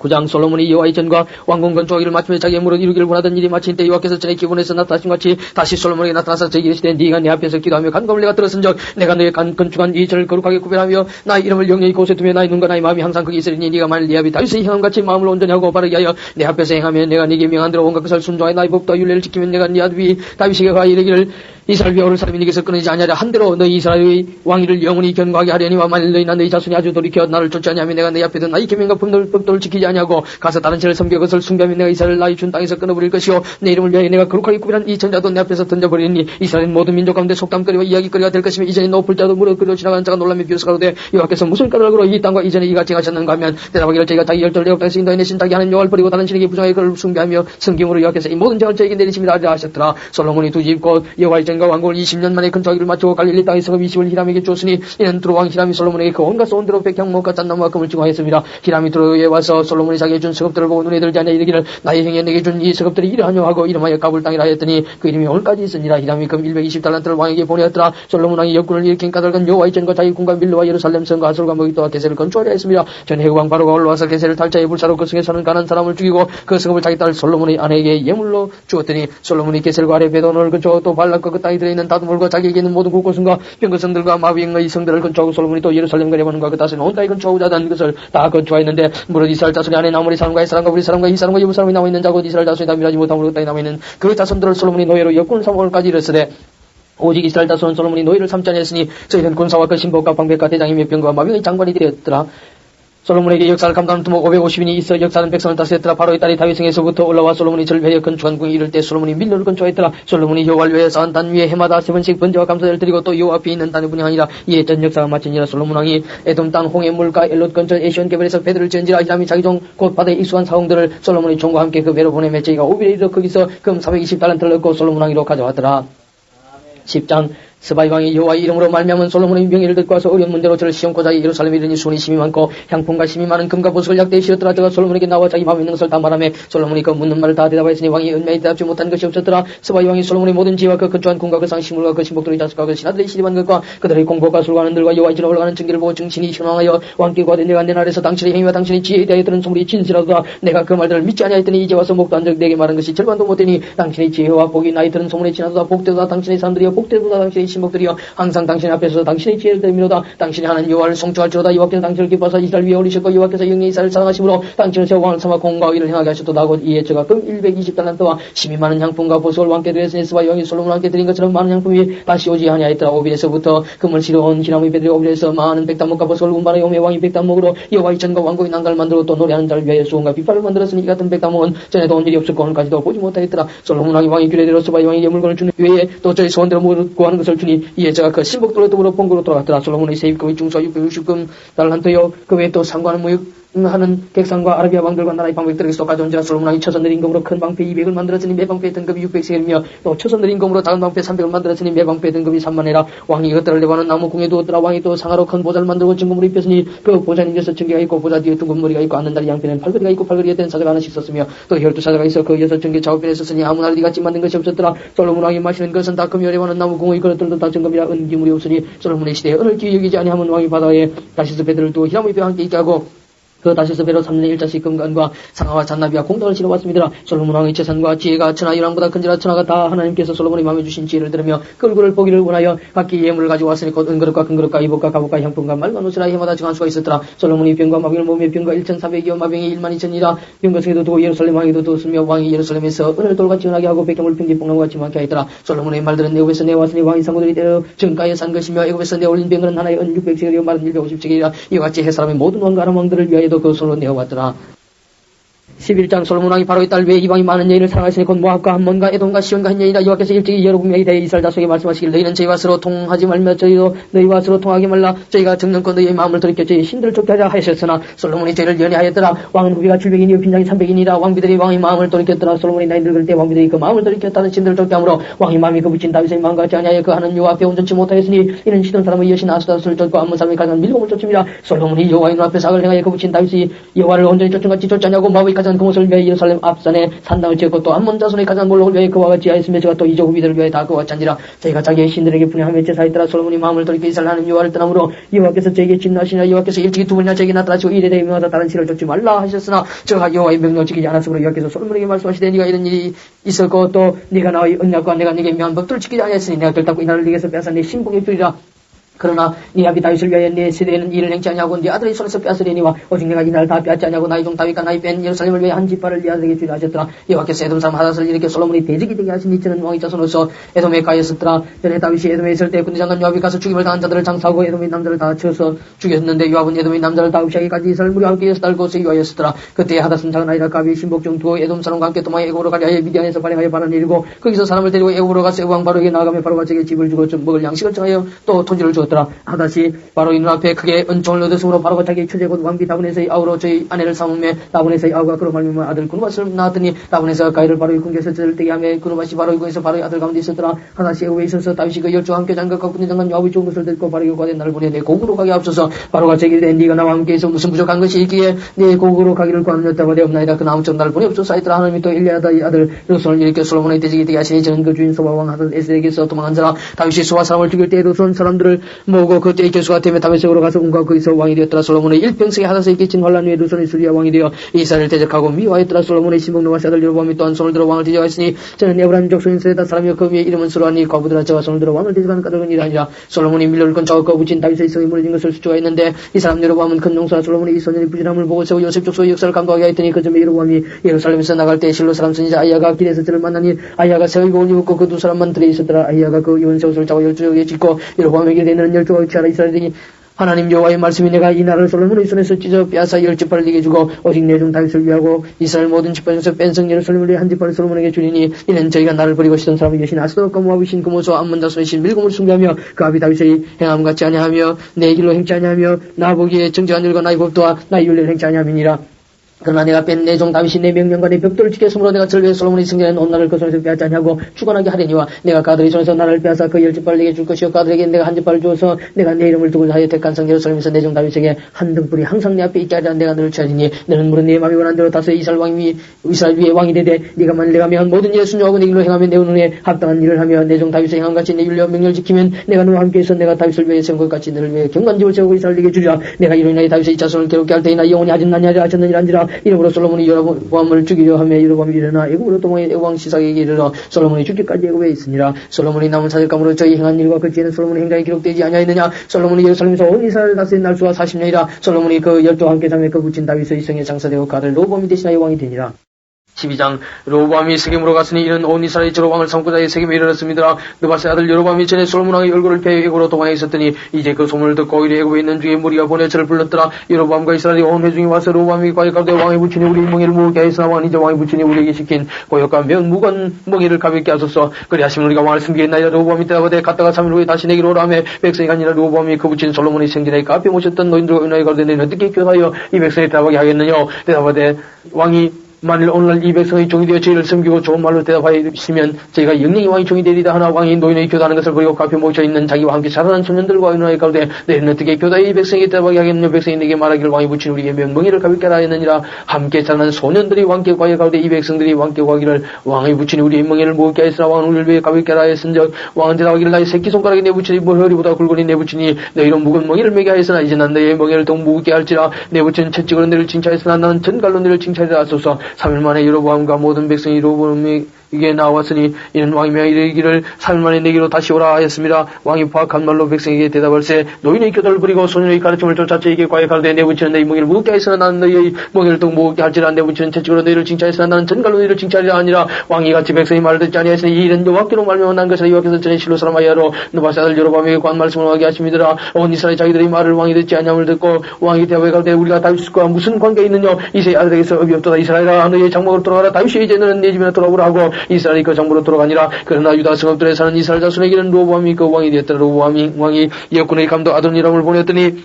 9장 솔로몬이 여호와의 전과 왕궁 건축하기를 마치며 자기의 무릇 이루기를 원하던 일이 마친 때 여호와께서 전에 기본에서 나타나신 같이 다시 솔로몬에게 나타나서 저에게 이르시되 네가 내 앞에서 기도하며 간검을 내가 들었은즉 내가 너의 건축한 이 전을 거룩하게 구별하며 나의 이름을 영영히 곳에 두며 나의 눈과 나의 마음이 항상 거기 있으리니 네가 만일 네 앞이 다윗의 행함같이 마음을 온전히 하고 바르게 하여 내 앞에서 행하며 내가 네게 명한 대로 온갖 것을 순종하여 나의 법도와 율례를 지키면 내가 네 아들이 다윗에게 가히 이르기를 이스라엘 위에 오를 사람이 네게서 끊어지지 아니하랴 한대로 너희 이스라엘의 왕위를 영원히 견고하게 하려니와 만일 너희나 너희 자손이 아주 돌이켜 나를 쫓지 아니하면 내가 네 앞에 든 나의 계명과 법도를 지키지 아니하고 가서 다른 신을 섬겨 그것을 숭배하면 내가 이스라엘 나의 준 땅에서 끊어버릴 것이요 내 이름을 위하여 내가 거룩하게 구별한 이 전자도 내 앞에서 던져버리니 이스라엘 모든 민족 가운데 속담거리와 이야기거리가 될 것이며 이전에 높을 자도 무릎 지나가는 자가 놀라며 비웃어가로되 여호와께서 무슨 까닭으로 이 땅과 이전에 이같이 하셨는가 하면 대답하기를 저희가 자기 열조를 애굽 땅에서 인도해 내신 자기 하는 여호와를 버리고 다른 신에게 부정하여 그를 숭배하며 섬김으로 여호와께서 이 모든 죄를 저에게 내리심이라 하셨더라. 솔로몬이 두 집 곧 여호와의 전과 왕궁을 20년 만에 건축하기를 마치고 갈릴리 땅에서 20을 히람에게 주었으니 이는 두로 왕 히람이 솔로몬에게 그 온갖 소원대로 백향목과 잣나무와 금을 증거하였습니다. 히람이 두로에 와서 솔로몬이 자기에게 준 서급들을 보고 눈에 들지 않아 이르기를 나의 형에 내게 준 이 서급들이 이러하뇨 하고 이름하여 가불 땅이라 하였더니 그 이름이 오늘까지 있으니라. 히람이 금 120달란트를 왕에게 보내었더라. 솔로몬 왕이 역군을 일으킨 까닭은 여호와의 전과 자기 궁과 밀로와 예루살렘 성과 아솔과 머깃도와 게셀을 건축하려 했습니다. 전 해국왕 바로가 올라와서 게셀을 탈자의 불사로 그 성에 사는 가난 사람을 죽이고 그 성읍을 자기 딸 솔로몬의 아내에게 예물로 주었더니 솔로몬이 게셀과 아래 베돈을 건축하고 또 발락과 그 땅에 들어있는 다두물과 자기에게 있는 모든 국고성과 병거성들과 마비행의 성들을 건축하고 솔로몬이 또 예루살렘과 레바논과 그 다스린 온 땅에 건축하고자 하던 것을 다 건축하였는데 무릇 이스라엘 자손이 안에 나무리 사람과 이 사람과 우리 사람과 이 사람과 이부 사람이 남아있는 자곧 이스라엘 자손이 다 밀하지 못함으로 그 땅에 남아있는 그 자손들을 솔로몬이 노예로 역군을 삼고까지 이르시되 오직 이스라엘 자손은 솔로몬이 노예를 삼지 아니했으니 저희는 군사와 그 신복과 방백과 대장이 몇 병과 마병의 장관이 되었더라. 솔로몬에게 역사를 감당하는 두목 550인이 있어 역사는 백성을 다스렸더라. 바로의 딸이 다윗성에서부터 올라와 솔로몬이 저를 위하여 건축한 궁이 이를 때 솔로몬이 밀로를 건축했더라. 솔로몬이 여호와를 위하여 쌓은 단 위에 해마다 3번씩 번제와 감사를 드리고 또 여호와 앞에 있는 단의 분이 아니라 이에 전 역사가 마치니라. 솔로몬 왕이 에돔 땅 홍해 물가 엘롯 근처 에시온 개발에서 배들을 지은지라. 히람이 자기 종 곧 바다에 익숙한 사홍들을 솔로몬의 종과 함께 그 배로 보내며 저희가 오빌에 이르러 거기서 금 420달란트를 얻고 솔로몬 왕이로 가져왔더라. 10장 스바이 왕이 여호와의 이름으로 말미암은 솔로몬의 명예를 듣고 와서 어려운 문제로 저를 시험 고자에 예루살렘에 이르니 수원이 심이 많고 향품과 심이 많은 금과 보석을 약대에 실었더라. 저가 솔로몬에게 나와 자기 마음에 있는 것을 다 말하며 솔로몬이 그 묻는 말을 다 대답하였으니 왕이 은밀히 대답지 못한 것이 없었더라. 스바이 왕이 솔로몬의 모든 지혜와 그 건축한 궁과 그 상식물과 그 신복들의 자식과 그 신하들의 시집한 것과 그들의 공복과 술과는 들과 여호와의 전에 올라가는 증기를 보고 정신이 현황하여 왕께 고하되 내가 내 날에서 당신의 행위와 당신의 지혜에 대하여 들은 소문이 진실하도다. 내가 그 말들을 믿지 아니하였더니 이제 와서 목도 안적 내게 말한 것이 절반도 못되니 당신의 지혜와 복이 나의 들은 소문에 지나도다. 복되도다 당신의 사람들이여 복되도다 당신의 신복들이여 항상 당신 앞에서 당신의 지혜를 들미로다. 당신이 하나님 여호와를 송축할지로다. 여호와께서 당신을 기뻐하사 이스라엘 위에 올리셨고 여호와께서 영의 이스라엘을 사랑하심으로 당신을 새 왕을 삼아 공과 의를 행하게 하셨도다. 곧 이에 저가 금 120달란트와 심히 많은 향품과 보석을 왕께 드렸으니 스바 영이 솔로몬 왕께 드린 것처럼 많은 향품이 다시 오지 아니하였더라. 오빌에서부터 금을 실어온 히람의 배들이 오빌에서 많은 백단목과 보석을 운반하여 오매 왕이 백단목으로 여호와의 전과 왕국의 난가를 만들고 또 노래하는 자를 위하여 수원과 비파를 만들었으니 이 같은 백단목은 전에도 온 일이 없었고 오늘까지도 보지 못하였더라. 솔로몬 왕이 왕의 규례대로 스바 왕에게 물건을 주는 외에 또 저희 소원대로 구하는 것을 주니 이에 저가 그 신복들로 더불어 본거로 돌아갔더라. 솔로몬의 세입금의 중수와 660금 달란트요 그 외에 또 상관은 무역 하는 객상과 아라비아 왕들과 나라의 방백들에게 쏟아져온지라. 솔로몬 왕이 처선들 임금으로 큰 방패 200을 만들었으니 매 방패의 등급이 600세겔이며 또 처선들 임금으로 작은 방패 300을 만들었으니 매 방패의 등급이 3만회라. 왕이 이것들을 레바논 나무 궁에 두었더라. 왕이 또 상하로 큰 보좌를 만들고 증거물을 입혔으니 그 보좌는 6층계가 있고 보좌 뒤에 둥근머리가 있고 앉는 다리 양편에는 팔걸이가 있고 팔걸이에 된 사자가 하나씩 있었으며 또 12사자가 있어 그 6층계 좌우편에 있었으니 아무 나라리 같이 만든 것이 없었더라. 솔로몬 왕이 마시는 것은 다 금이요 레바논 나무 궁의 그릇들도 다 증금이라 은기물이 없으니 솔로몬의 시대에 은을 귀히 여기지 아니하면 왕이 바다에 다시스 배들을 두어 히람의 배와 함께 있게 하고 그 다시스 배로 3년에 1자씩 금관과 상아와 잔나비와 공덕을 실어왔습니다. 솔로몬 왕의 재산과 지혜가 천하 유랑보다 큰지라 천하가 다 하나님께서 솔로몬의 마음에 주신 지혜를 들으며 그 얼굴을 보기를 원하여 각기 예물을 가지고 왔으니 곧 은그릇과 금그릇과 이복과 갑옷과 향품과 맑은 옷이라 해마다 정한 수가 있었더라. 솔로몬이 병과 마병을 몸에 병과 1,400이요 마병이 12,000이라 병거성에도 두고 예루살렘 왕에도 두었으며 왕이 예루살렘에서 은을 돌같이 은하게 하고 백경을 평지 뽕나무같이 많게 하였더라. 솔로몬의 말들은 애굽에서 내왔으니 왕이 상고들이 때려 정가에 산 것이며 애굽에서 내올린 병은 하나에 은 600세겔이요 말은 150세겔이라. 이와 같이 햇사람의 모든 왕과 아람 왕들을 위하여도 그 손으로 내어왔더라. 11장 솔로몬 왕이 바로의 딸 외에 이방이 많은 여인을 사랑하시니 곧 모압과 함몬과 에돔과 시온과 한 여인이라. 여호와께서 일찍이 여러 분명히 대해 이스라엘 자손에게 말씀하시길 너희는 저희와 서로 통하지 말며 저희도 너희와 서로 통하게 말라. 저희가 정령껏 너희의 마음을 돌이켜 저희 신들을 쫓게 하자 하셨으나 솔로몬이 저희를 연애하였더라. 왕은 후비가 700인이요 빈장이 300인이라. 왕비들이 왕의 마음을 돌이켰더라. 솔로몬이 나이 늙을 때 왕비들이 그 마음을 돌이켰다는 신들을 쫓게 하므로 왕의 마음이 그 붙인 다윗의 마음과 같이 아니하여 그 하는 여호와 앞에 온전치 못하였으니 이는 시돈 사람의 여신 아수다스를 쫓고 암몬 사람의 가장 밀곰을 쫓습니다. 솔로몬이 여호와의 눈앞에 악을 행하여 그 붙인 다윗이 여호와를 온전히 쫓음같이 쫓자냐고 모압의 가장 그곳을 위하여 예루살렘 앞산에 산당을 지었고 또 암몬 자손의 가장 몰록을 위하여 그와 같이 하였으며 저가 또 이적 후비들을 위하여 다 그와 같이 한지라. 저희가 자기의 신들에게 분양하며 제사했더라. 솔로몬이 마음을 돌이켜 이스라엘 하나님 여호와를 떠나므로 여호와께서 저에게 진노하시니라. 여호와께서 일찍이 두 번이나 저에게 나타나시고 이래 대해 명하다 다른 신을 쫓지 말라 하셨으나 저가 여호와의 명령을 지키지 않았으므로 여호와께서 솔로몬에게 말씀하시되 네가 이런 일이 있었고 또 네가 나의 언약과 내가 네게 명한 법도를 지키지 아니하였으니 내가 결단코 이 날을 네게서 빼앗아 네 신복의 필이라. 그러나 네 아비 다윗을 위하여 네 세대에는 일을 행치 아니하고 네 아들의 손에서 빼앗으려니와 오직 내가 이 날 다 빼앗지 아니하고 나의 종 다윗과 나의 뺀 예루살렘을 위해 한 지파를 네 아들에게 주려 하셨더라. 여호와께서 에돔 사람 하닷을 일으켜 솔로몬이 대적이 되게 하시니 저는 왕의 자손으로서 에돔에 가였었더라. 전에 다윗이 에돔에 있을 때 군대장관 요압이 가서 죽임을 당한 자들을 장사하고 에돔의 남자를 다 쳐서 죽였는데 요압은 에돔의 남자를 다 흡시하기까지 이스라엘 무리와 함께 여섯 달 곳에 유하였었더라. 그때 하닷은 작은 아이라 가비의 신복 중 두어 에돔 사람과 함께 도망해 애굽으로 가려 하여 미디안에서 발행하여 바람을 일고 거기서 사람을 데리고 애굽으로 가서 애굽 왕 바로에게 나아가며 바로가 저에게 집을 주고 좀 먹을 양식을 정하여 또 토지를 주었더라. 하닷이 바로 이 눈앞에 크게 은총을 얻었으므로 바로가 자기의 처제 곧 왕비 다분에서의 아우로 저희 아내를 삼으며 다분에서의 아우가 그로 말미암아 아들 그누맛을 낳았더니 다분에서 가이를 바로의 궁에서 저를 떼게 하며 그누맛이 바로의 궁에서 바로의 아들 가운데 있었더라. 하닷이 애굽에 있어서 다윗이 그 열조와 함께 장갑과 군대장관 요압의 좋은 것을 듣고 바로의 고된 나를 보내 내 고국으로 가게 앞서서 바로가 제기되 네가 나와 함께 있어 무슨 부족한 것이 있기에 네 고국으로 가기를 구하는 여따가 되옵나이다. 그나 아무쪼록 나를 보내옵소서 하였더라. 하나님이 또 엘리야다의 아들 르손을 일으켜 솔로몬의 대적이 되게 하시니 저는 그 주인 소바 왕 하닷 에셀에게서 도망한 자라. 다윗이 소바 사람을 죽일 때 르손 사람들을 모으고 그때의 교수가 되며 다메섹으로 가서 온과 거기서 왕이 되었더라. 솔로몬의 일평생에 하닷에 끼친 환란 후에 르손이 수리아 왕이 되어 이스라엘을 대적하고 미워하였더라. 솔로몬의 신복 노아시 아들 여로보암이 또한 손을 들어 왕을 대적하였으니 저는 에브라임 족속인 세다 사람이여 그 위에 이름은 수로하니 과부들아 저가 손을 들어 왕을 대적하는 까닭은 이라니라. 솔로몬이 밀려올 건 저가 거부친 다윗의 성이 무너진 것을 수주하였는데 이 사람 여로보암은 큰 용사라. 솔로몬이 이 소년의 부진함을 보고 세워 요셉 족속의 역사를 감독하게 하였더니 그 점에 여로보암이 예루살렘에서 나갈 때 실로 사람 선지자 아이야가 길에서 저를 만나니 아이야가 새 의복을 입었고 그 두 사람만 들에 있었더라. 아이야가 그 입은 새 옷을 짜고 열조에 짓고 여로보암에게 되는 열조가 위치하라. 이스라엘이 하나님 여호와의 말씀이 내가 이 나라를 솔로몬의 손에서 찢어 빼앗아 열 지파를 네게 주고 오직 내 종 다윗을 위하고 이스라엘 모든 지파에서 뺀 성 예루살렘을 위해 한 지파를 솔로몬에게 주리니 이는 저희가 나를 버리고 시던 사람의 여신 아스도과 모압의 신 그모소 암몬 자손의 신 밀곰을 숭배하며 그 아비 다윗의 행함 같지 아니하며 내 길로 행치 아니하며 나 보기에 정직한 일과 나의 법도와 나의 윤리를 행치 아니함이니라. 그러나 내가 뺀 내 종 다윗이 내 명령과 내 벽돌을 지켰으므로 내가 저를 위해 솔로몬의 승리한 온 나라를 그 손에서 빼앗지 아니하고 주관하게 하려니와 내가 그들의 손에서 나라를 빼앗아 그 열 지파를 내게 줄 것이요 그들에게 내가 한 지파를 주어서 내가 내 이름을 두고 하여 택한 성 예루살렘에서 내 종 다윗에게 한 등불이 항상 내 앞에 있게 하자. 내가 너를 취하리니 너는 물은 내 마음이 원한 대로 다소의 이스라엘 위에 왕이 되되 네가 만일 내가 명한 모든 일에 순종하고 내 길로 행하며 내 눈에 합당한 일을 하며 내 종 다윗의 행함같이 내 윤리와 명령을 지키면 내가 너와 함께해서 내가 다윗을 위해 세운 것같이 너를 위해 경관집을 세우고 이스라엘 내게 주리라. 내가 이로 인하여 다윗의 이 자손을 괴롭게 할 때이나 영원히 아직나니 하셨느니라 한지라. 이러므로 솔로몬이 여로보암을 죽이려 하며 여로보암이 일어나 애굽으로 도망해 왕 시삭에게 이르러 솔로몬이 죽기까지 애굽에 있으니라. 솔로몬이 남은 사절감으로 저희 행한 일과 그 뒤에는 솔로몬의 행장이 기록되지 아니하였느냐. 솔로몬이 예루살렘에서 온 이스라엘을 다스린 날수가 40년이라. 솔로몬이 그 12 함께 잠에 그 붙인 다윗의 성에 장사되어 그 아들 로보암이 대신하여 왕이 되니라. 12장 로보암이 세겜으로 갔으니 이는 온 이스라엘이 저로 왕을 삼고자 세겜에 이르렀습니다. 느바스의 아들 여로보암이 전에 솔로몬 왕의 얼굴을 피해 애굽으로 도망해 있었더니 이제 그 소문을 듣고 이리 애굽에 있는 중에 무리가 보내 저를 불렀더라. 여로보암과 이스라엘이 온 회중이 와서 로보암이 과역하되 왕의 부친이 우리 멍에를 무겁게 하였으나 왕은 이제 왕의 부친이 우리에게 시킨 고역과 매운 무거운 멍에를 가볍게 하소서. 그리하시면 우리가 왕을 숨기겠나이다. 로보암이 대답하되 갔다가 3일 후에 다시 내기로 오라 하며 백성이 가니라. 로보암이 그 부친 솔로몬의 생전에 그 앞에 모셨던 노인들과 은하에 가로되 너희는 어떻게 교사하여 이 백성에 대답하게 하겠느냐. 대답하되 왕이 만일 오늘날 이 백성의 종이 되어 저희를 섬기고 좋은 말로 대답하시면 저희가 영영이 왕이 종이 되리다 하나 왕이 노인의 교다하는 것을 버리고 그 앞에 모여있는 자기와 함께 자라난 소년들과 은하에 가로되 너희는 어떻게 교다의 이 백성에게 대답하게 하겠느냐. 백성이 내게 말하기를 왕이 붙인 우리에게 명령을 가볍게 하라 했느니라. 함께 자라난 소년들이 왕께 과에 가로되 이 백성들이 왕께 구하기를 왕의 붙인 우리의 명령을 무겁게 하였으나 왕은 우리를 위해 가볍게 하라 했은즉 왕은 대답하기를 나의 새끼손가락이 내 붙이니 뭐 허리보다 굵으니 내 붙이니 너희로 묵은 멍에를 매게 하였으나 이제 난 너희의 멍에를 더욱 무겁게 할지라. 내 붙인 채찍으로 너희를 칭찬했으나 나는 전갈로 너희를 칭찬하리라 하소서. 3일 만에 여로보암과 모든 백성이 로보암에게 나왔으니 이는 왕이 명하기를 3일 만에 내기로 다시 오라 하였습니다. 왕이 파악한 말로 백성에게 대답할세 노인의 교도를 버리고 소년의 가르침을 쫓아 저에게 과역하되 내 붙이는 너희 멍에를 무겁게 하였으나 나는 너희의 멍에를 더욱 무겁게 할지라. 내 붙이는 채찍으로 너희를 칭찬했으나 나는 전갈로 너희를 칭찬하리라 하니라. 왕이 같이 백성이 말을 듣지 아니하였으니 이 일은 여호와께로 말미암아 난 것이라. 여호와께서 전에 실로 사람하야로 느바스의 아들 여로보암에게 관 말씀을 하게 하심이더라. 온 이스라엘 자기들의 말을 왕이 듣지 아니함을 듣고 왕이 대답하여 가로되 우리가 다윗과 무슨 관계가 있느냐. 이세 아들에게서 업이 없도다. 이스라엘아 너희의 장막으로 돌아가라. 다윗이 이제 너는 내 집에 돌아오라 하고 이스라엘이 그 장막으로 돌아가니라. 그러나 유다 성읍들에 사는 이스라엘 자손에게는 로보암이 그 왕이 되었더라. 로보암이 왕이 여군의 감독 아도니람을 보냈더니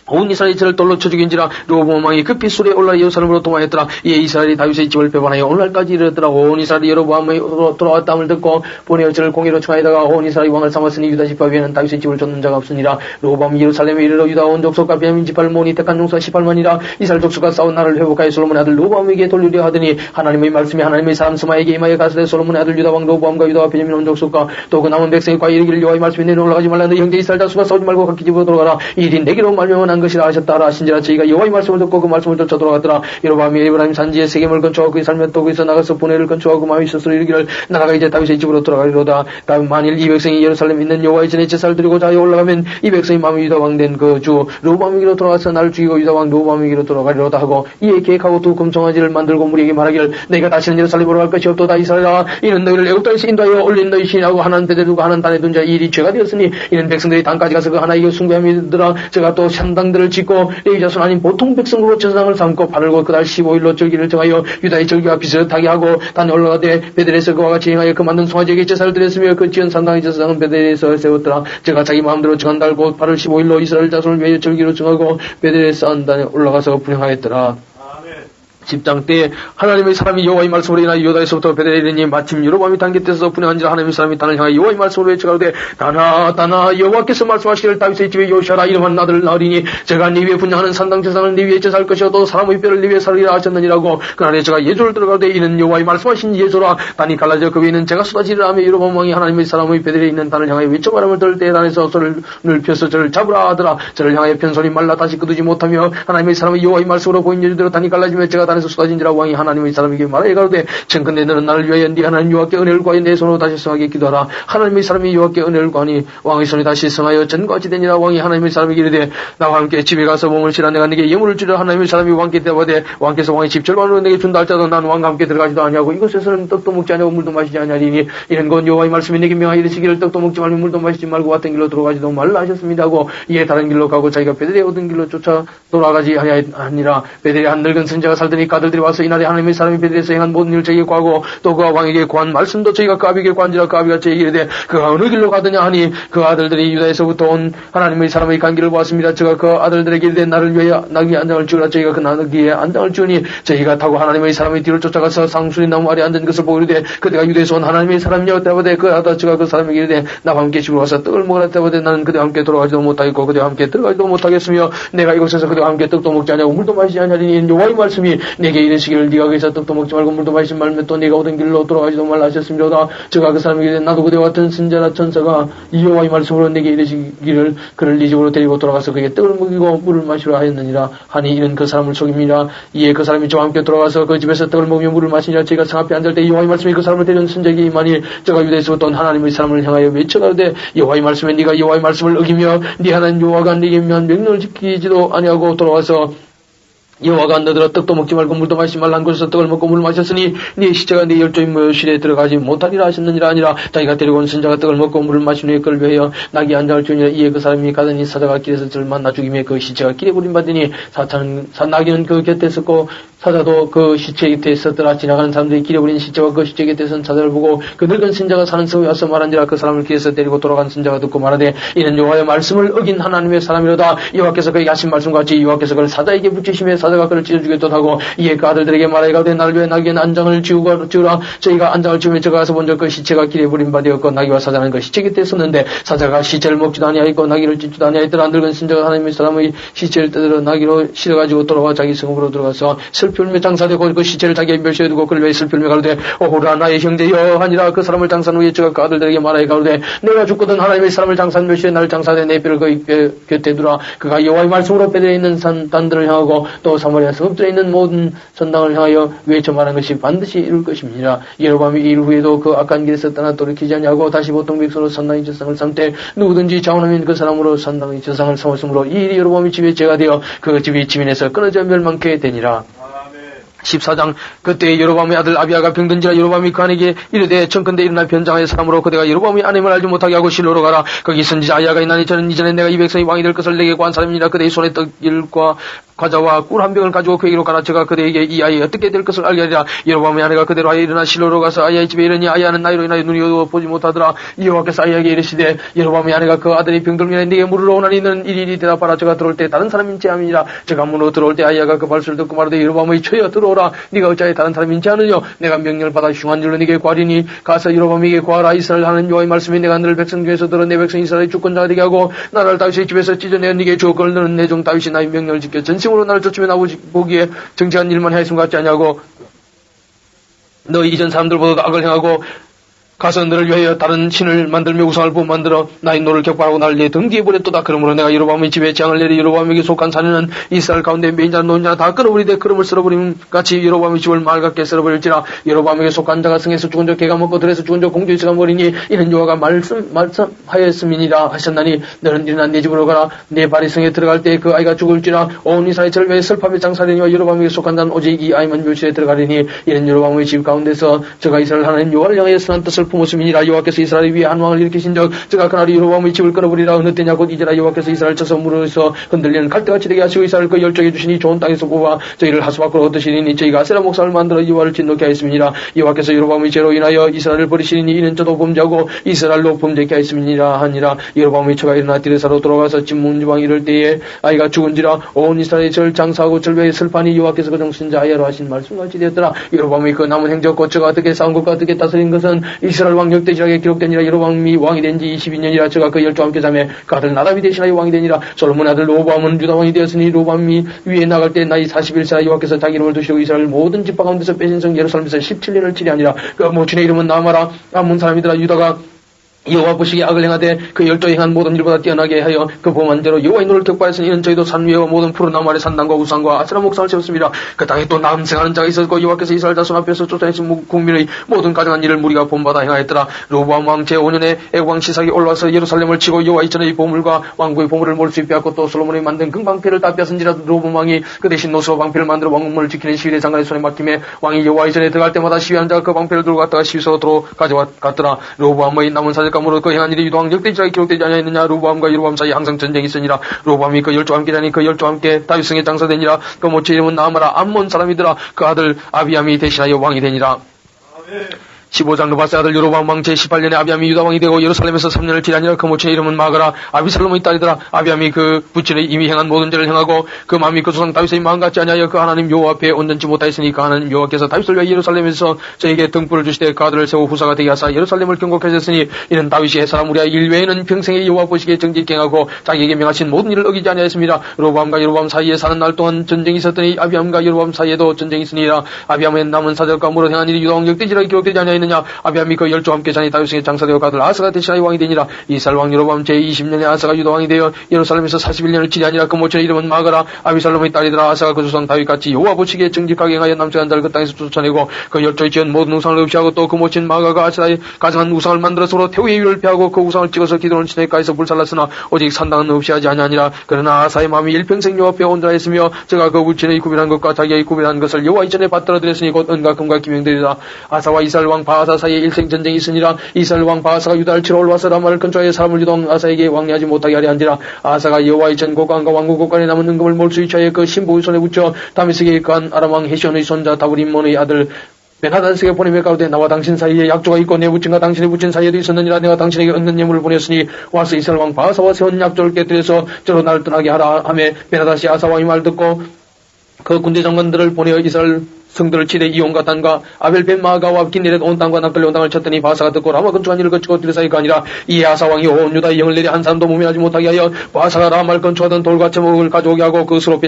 온 이스라엘이 저를 돌로 쳐 죽인지라. 로보암 왕이 급히 술에 올라 예루살렘으로 도망했더라. 이에 이스라엘이 다윗의 집을 배반하여 오늘날까지 이르렀더라. 온 이스라엘이 여로보암의 돌아왔다함을 듣고 보내어 저를 공의로 청하에다가 온 이스라엘이 왕을 삼았으니 유다 지파 위에는 다윗의 집을 쫓는 자가 없으니라. 로보암이 예루살렘에 이르러 유다 온 족속과 베냐민 지파를 모으니 택한 용사 18만이라. 이스라엘 족속과 싸운 나를 회복하여 솔로몬의 아들 로보암에게 돌리려 하더니 하나님의 말씀이 하나님의 사람 스마에게 임하여 가서되 솔로몬의 아들 유다 왕 로보암과 유다와 베냐민 온 족속과 또 그 남은 백성이 과히 이르기를 여호와의 말씀이 내려 올라가지 말라. 너 형제 이스라엘 자수가 싸우지 말고 각기 집으로 돌아가라. 이 일이 내게로 말미암아 난 것이라 하셨다 하신지라. 저희가 여호와의 말씀을 듣고 그 말씀을 쫓아 돌아갔더라. 여로보암이 에브라임 산지에 세겜을 건축하고 그에 살며 또 거기서 나가서 분해를 건축하고 마음이 스스로 이르기를 나라가 이제 다윗의 집으로 돌아가리로다. 다음 만일 이 백성이 예루살렘에 있는 여호와의 전에 제사를 드리고자 하여 올라가면 이 백성이 마음이 유다 왕 된 그 주 로보암에게로 돌아가서 나를 죽이고 유다 왕 로보암에게로 돌아가리로다 하고 이에 계획하고 두 금송아지를 만들고 무리에게 말하기를 너희가 다시는 예루살렘으로 갈 것이 없도다. 이스라엘아 이는 너희를 애굽 땅에서 인도하여 올린 너희 신이라고 하나는 베델에 두고 하나는 단에 둔 자 이 일이 죄가 되었으니 이는 백성들이 단까지 가서 그 하나에게 숭배함이더라. 제가 또 산당들을 짓고 레위 자손 아닌 보통 백성으로 전상을 삼고 바르고 그달 15일로 절기를 정하여 유다의 절기와 비슷하게 하고 단에 올라가되 베델에서 그와 같이 행하여 그 만든 송아지에게 제사를 드렸으며 그 지은 산당의 제사장은 베델에서 세웠더라. 제가 자기 마음대로 정한 달 곧 8월 15일로 이스라엘 자손을 위하여 절기로 정하고 베델에 쌓은 단에 올라가서 분향하였더라. 10장 때 하나님의 사람이 여호와의 말씀으로 인하여 유다에서부터 베델에 이르니 마침 여로보암이 단계때서 분향한지라. 하나님의 사람이 단을 향하여 여호와의 말씀으로 외쳐가로되 다나 여호와께서 말씀하시기를 다윗의 집에 요시아라 이름한 아들을 낳으리니 제가 네 위에 분향하는 산당 제사장을 네 위에 제사할 것이요 또 사람의 뼈를 네 위에 살리라 하셨느니라고. 그날에 제가 예조를 들어가되 이는 여호와의 말씀하신 예조라. 단이 갈라져 그 위에는 제가 쏟아지리라 하며 여로보암 왕이 하나님의 사람의 베델에 있는 단을 향하여 외쳐 바람을 들을 때 단에서 손을 펴서 저를 잡으라 하더라. 저를 향하여 편손이 말라 다시 끄두지 못하며 하나님의 사람의 여호와의 말씀으로 보인 예조대로 단이 갈라지며 제가 단에서 쏟아진지라. 왕이 하나님의 사람에게 말하여 가로되 청컨대 너는 나를 위하여 네 하나님 여호와께 은혜를 구하여 내 손으로 다시 성하게 기도하라. 하나님의 사람이 여호와께 은혜를 구하니 왕의 손이 다시 성하여 전같이 되니라. 왕이 하나님의 사람에게 이르되 나와 함께 집에 가서 몸을 치라. 내가 네게 예물을 주려. 하나님의 사람이 왕께 대답하되 왕께서 왕의 집 절반으로 내게 준다 할지라도 난 왕과 함께 들어가지도 아니하고 이곳에서는 떡도 먹지 아니하고 물도 마시지 아니하리니 이는 곧 여호와의 말씀이 내게 명하여 이르시기를 떡도 먹지 말며 물도 마시지 말고 같은 길로 들어가지도 말라 하셨습니다 하고 이에 다른 길로 가고 자기가 베델에 오던 길로 쫓아 돌아가지 아니하니라. 베델에 한 늙은 선지자가 살더니 그 아들들이 와서 이날에 하나님의 사람이 베델에서 행한 모든 일을 저에게 구하고 또 그가 왕에게 구한 말씀도 저희가 그 아비에게 구한지라. 그 아비가 저에게 이르되 그가 어느 길로 가더냐 하니 그 아들들이 유다에서부터 온 하나님의 사람의 간 길을 보았습니다. 저가 그 아들들에게 이르되 나를 위하여 나귀에 안장을 지으라. 저희가 그 나귀에 안장을 지으니 저희가 타고 하나님의 사람의 뒤를 쫓아가서 상수리 나무 아래 앉은 것을 보고 이르되 그대가 유다에서 온 하나님의 사람이여 대답하되 그 아다츠가 그 사람에게 이르되 나와 함께 집으로 와서 떡을 먹으라. 대답하되 나는 그대와 함께 돌아가지도 못하겠고 그대와 함께 들어가지도 못하겠으며 내가 이곳에서 그대와 함께 떡도 먹지 아니하고 물도 마시지 아니하리니 여호와의 말씀이 내게 이르시기를 네가 거기서 떡도 먹지 말고 물도 마시지 말며 또 네가 오던 길로 돌아가지도 말라 하셨으므로다. 저가 그 사람에게 나도 그대와 같은 선지자나 천사가 여호와의 말씀으로 내게 이르시기를 그를 네 집으로 데리고 돌아가서 그에게 떡을 먹이고 물을 마시라 하였느니라 하니 이는 그 사람을 속임이라. 이에 그 사람이 저와 함께 돌아가서 그 집에서 떡을 먹으며 물을 마시니라. 저희가 성 앞에 앉을 때 여호와의 말씀이 그 사람을 데려온 선지자에게 임하니 저가 유대에서 또 하나님의 사람을 향하여 외쳐가로되 여호와의 말씀에 네가 여호와의 말씀을 어기며 네 하나님 여호와가 네게 면 명령을 지키지도 아니하고 돌아와서 여호와가 너더러 떡도 먹지 말고 물도 마시지 말라 한 곳에서 떡을 먹고 물을 마셨으니 네 시체가 네 열조인 묘실에 들어가지 못하리라 하셨느니라. 아니라 자기가 데리고 온 선자가 떡을 먹고 물을 마신 후에 그를 위하여 낙이 안장을 주니라. 이에 그 사람이 가더니 사자가 길에서 저를 만나 죽이며 그 시체가 길에 버림받으니 낙이는 그 곁에 있었고 사자도 그 시체 곁에 있었더라. 지나가는 사람들이 길에 버린 시체와 그 시체 곁에 선 사자를 보고 그 늙은 선자가 사는 성에 와서 말한지라. 그 사람을 길에서 데리고 돌아간 선자가 듣고 말하되 이는 여호와의 말씀을 어긴 하나님의 사람이로다. 여호와께서 그에게 하신 말씀같이 여호와께서 그를 사자에게 붙이시며 사자가 그를 찢어 죽였도다 하고 이에 그 아들들에게 말하여가되 나를 위해 나귀에 안장을 지우라. 저희가 안장을 지우며 저가 가서 본적 그 시체가 길에 버림받았고 나귀와 사자는 그 시체 곁에 있었는데 사자가 시체를 먹지도 아니하였고 나귀를 찢지도 아니하였더라. 늙은 선자가 하나님의 사람의 시체를 뜯어 나귀로 실어가지고 돌아와 자기 성읍으로 들어가서 슬피 울며 장사되고 그 시체를 자기의 멸시에 두고 그를 위해 슬피 울며 가로되 오호라 나의 형제여 하니라. 그 사람을 장사한 후에 저가 그 아들들에게 말하여 가로되 내가 죽거든 하나님의 사람을 장사한 멸시에 나를 장사하되 내 뼈를 그 곁에 두라. 그가 여호와의 말씀으로 베들에 있는 산단들을 향하고 또 사마리아 성읍들에 있는 모든 선당을 향하여 외쳐 말한 것이 반드시 이룰 것입니다. 여로보암이 일 후에도 그 악한 길에서 떠나 돌이키지 아니하고 다시 보통 백성으로 산당의 저상을 삼되 누구든지 자원하면 그 사람으로 산당의 저상을 삼았으므로 이 일이 여로보암의 집에 죄가 되어 그 집이 지면에서 끊어져 멸망케 되니라. 14장 그때 여로보암의 아들 아비야가 병든지라. 여로보암이 그에게 이르되 청컨대 일어나 변장하여 사람으로 그대가 여로보암이 아님을 알지 못하게 하고 실로로 가라. 거기 선지자 아야가 있나니 저는 이전에 내가 이 백성이 왕이 될 것을 내게 구한 사람이니라. 그대의 손에 떡일과 과자와 꿀 한 병을 가지고 그에게로 가라. 저가 그대에게 이 아이 어떻게 될 것을 알게 하리라. 여로보암의 아내가 그대로 하여 일어나 실로로 가서 아야의 집에 이르니 아야는 나이로 인하여 눈이 어두워 보지 못하더라. 여호와께서 아야에게 이르시되 여로보암의 아내가 그 아들이 병들면 네게 물으러 오나니 너는 일일이 대답하라. 저가 들어올 때 다른 사람인지 아니니라. 저가 문으로 들어올 때 아야가 그 발소리를 듣고 말하되 여로보암의 처여 들어오라. 네가 어찌하여 다른 사람인지 아느냐. 내가 명령을 받아 흉한 줄로 네게 구하리니 가서 여로보암에게 구하라. 이스라엘 하는 여호와의 말씀이 내가 너를 백성 중에서 들어 내 백성 이스라엘의 주권자가 되게 하고 나라를 다윗의 집에서 찢어내어 네게 주었거늘 너는 내 종 다윗이 나의 명령을 지켜 전심으로 나를 쫓으며 나보지 보기에 정직한 일만 하였음 같지 아니하고 너 이전 사람들보다 악을 행하고 가서 너를 위하여 다른 신을 만들며 우상을 부 만들어 나의 노를 격발하고 나를 내 등 뒤에 버렸도다. 그러므로 내가 여로보암의 집에 재앙을 내리 여로보암에게 속한 자녀는 이스라엘 가운데 메인자 노인자 다 끌어버리되 그름을 쓸어버림 같이 여로보암의 집을 맑게 쓸어버릴지라. 여로보암에게 속한 자가 성에서 죽은 자 개가 먹고 들에서 죽은 자 공주에 들어가 버리니 이는 여호와가 말씀하였음이니라 하셨나니 너는 일어나 내 집으로 가라. 내 발이 성에 들어갈 때 그 아이가 죽을지라. 온 이스라엘 저를 위해 슬퍼하며 장사하리니와 여로보암에게 속한 자는 오직 이 아이만 묘실에 들어가리니 이는 여로보암의 집 가운데서 저가 이스라엘 하나님 여호와를 향하여 선한 뜻을 품었음이니라. 여호와께서 이스라엘 위에 한 왕을 일으키신 적 저가 그날이 여로보암의 집을 끊어버리라. 어느 때냐 곧 이제라. 여호와께서 이스라엘 쳐서 물에서 흔들리는 갈대같이 되게 하시고 이스라엘 그 열정해 주시니 좋은 땅에서 뽑아 저희를 하수 밖으로 얻으시리니 저희가 아세라 목상을 만들어 여호와를 진노케 하였음이니라. 여호와께서 여로보암의 죄로 인하여 이스라엘을 버리시리니 이는 저도 범죄하고 이스라엘로 범죄케 하였음이니라 하니라. 여로보암의 처가 일어나 디르사로 돌아가서 진문지방 이를 때에 아이가 죽은지라. 온 이스라엘이 저를 장사하고 절벽에 슬파니 여호와께서 그 정신자 아야로 하신 말씀같이 되었더라. 여로보암의 그 남은 행적 고처가 어떻게 싸운 것과 어떻게 다스린 것은 이스라엘 왕 역대지락에 기록되니라. 여로보암이 왕이 된 지 22년이라. 저가 그 열조와 함께 자매 그 아들 나답이 대신하여 왕이 되니라. 솔로몬 아들 로보암은 유다 왕이 되었으니 로보암이 위에 나갈 때 나이 41세라. 여호와께서 자기 이름을 두시고 이스라엘 모든 지파 가운데서 빼신 성 예루살렘에서 17년을 치리하니라. 그 모친의 이름은 나마라. 암몬 사람이더라. 유다가 여호와 보시기에 악을 행하되 그 열조에 행한 모든 일보다 뛰어나게 하여 그 범한 대로 여호와의 노를 격발했으니 이는 저희도 산 위에와 모든 푸른 나무 아래 산당과 우상과 아세라 목상을 세웠습니다. 그 땅에 또 남생하는 자가 있었고 여호와께서 이스라엘 자손 앞에서 쫓아내신 국민의 모든 가증한 일을 무리가 본받아 행하였더라. 로보암 왕 제5년에 애국왕 시삭이 올라와서 예루살렘을 치고 여호와 이전의 보물과 왕국의 보물을 몰수 빼앗고 또 솔로몬이 만든 금방패를 다 뺏은지라. 로보암 왕이 그 대신 노스로 방패를 만들어 왕국문을 지키는 시위대 장관의 손에 맡김에 왕이 여호와 이전에 들어갈 때마다 시위하는 자가 그 방패를 들고 갔다가 시위소로 가져갔더라. 로보암의 남은 사절감으로 그 행한 일이 유다왕 역대지락에 기록되지 않았느냐. 로보암과 여로보암 사이 항상 전쟁이 있으니라. 로보암이 그 열조와 함께 다니 그 열조와 함께 다윗성에 장사되니라. 그 모체 이름은 나아마라. 암몬 사람이더라. 그 아들 아비암이 대신하여 왕이 되니라. 15장 느바세 아들 여로보암 왕 제18년에 아비암이 유다왕이 되고 예루살렘에서 3년을 지내니라. 그 모친의 이름은 마가라 아비살롬의 딸이더라. 아비암이 그 부친의 이미 행한 모든 죄를 행하고 그 마음이 그 조상 다윗의 마음 같지 아니하여 그 하나님 여호와 앞에 온전치 못하였으니 그 하나님 여호와께서 다윗을 위하여 예루살렘에서 저에게 등불을 주시되 그 아들을 세워 후사가 되게 하사 예루살렘을 경고하셨으니 이는 다윗이 햇사람 우리아 일 외에는 평생의 여호와 보시기에 정직히 행하고 자기에게 명하신 모든 일을 어기지 아니하였습니다. 로보암과 여로보암 사이에 사는 날 동안 전쟁이 있었더니 아비암과 여로보암 사이에도 전쟁이 있으니라. 아비암의 남은 사적과 무릇 행한 일이 유다왕 역대지라 기록되지 아니하였느냐. 아비암이 그 열조와 함께 자니 다윗에게 장사되어 그 아들 아사가 대신하여 왕이 되니라. 이스라엘 왕 여로보암 제20년에 아사가 유다왕이 되어 예루살렘에서 41년을 지내하니라. 그 모친의 이름은 마가라 아비살롬의 딸이더라. 아사가 그 조상 다윗같이 여호와 보시기에 정직하게 행하여 남색한 자를 그 땅에서 쫓아내고 그 열조에 지은 모든 우상을 없이 하고 또 그 모친 마가가 아사의 가정한 우상을 만들어 서로 태우의 위를 피하고 그 우상을 찍어서 기도를 시내가에서 불살랐으나 오직 산당은 없이 하지 아니하니라. 그러나 아사의 마음이 일평생 여호와 앞에 온전하였으며 저가 그 부친의 구별한 것과 자기의 구별한 것을 여호와 이전에 받들어 드렸으니 곧 은과 금과 기명되리라. 아사와 이스라엘 왕 바하사 사이에 일생 전쟁이 있으니라. 이스라엘 왕 바하사가 유다를 치러 올라와서 라마를 근처에 사람을 유동 아사에게 왕래하지 못하게 하려 한지라. 아사가 여호와의 전 곡간과 왕국 곡간에 남은 은금을 몰수 이차에 그 신부의 손에 붙여 다메섹에 거한 아람 왕 헤시온의 손자 다브림몬의 아들 베나단에게 보내며 가로되 나와 당신 사이에 약조가 있고 내 부친과 당신의 부친 사이에도 있었느니라. 내가 당신에게 얻는 예물을 보냈으니 와서 이스라엘 왕 바하사와 세운 약조를 깨뜨려서 저로 나를 떠나게 하라 하며 베나다시 아사 왕이 말 듣고 그 군대 장관들을 보내어 이스라엘 성들을 치되 이온과 단과 아벨 벤 마가와 기네렛 온 땅과 납달리 온 땅을 쳤더니 바사가 듣고 라마 근처한 일을 거치고 드르사이가 아니라 이에 아사 왕이 온 유다의 영을 내려 한 사람도 무면하지 못하게 하여 바사가 라마를 건축하던 돌과 제목을 가져오게 하고 그것으로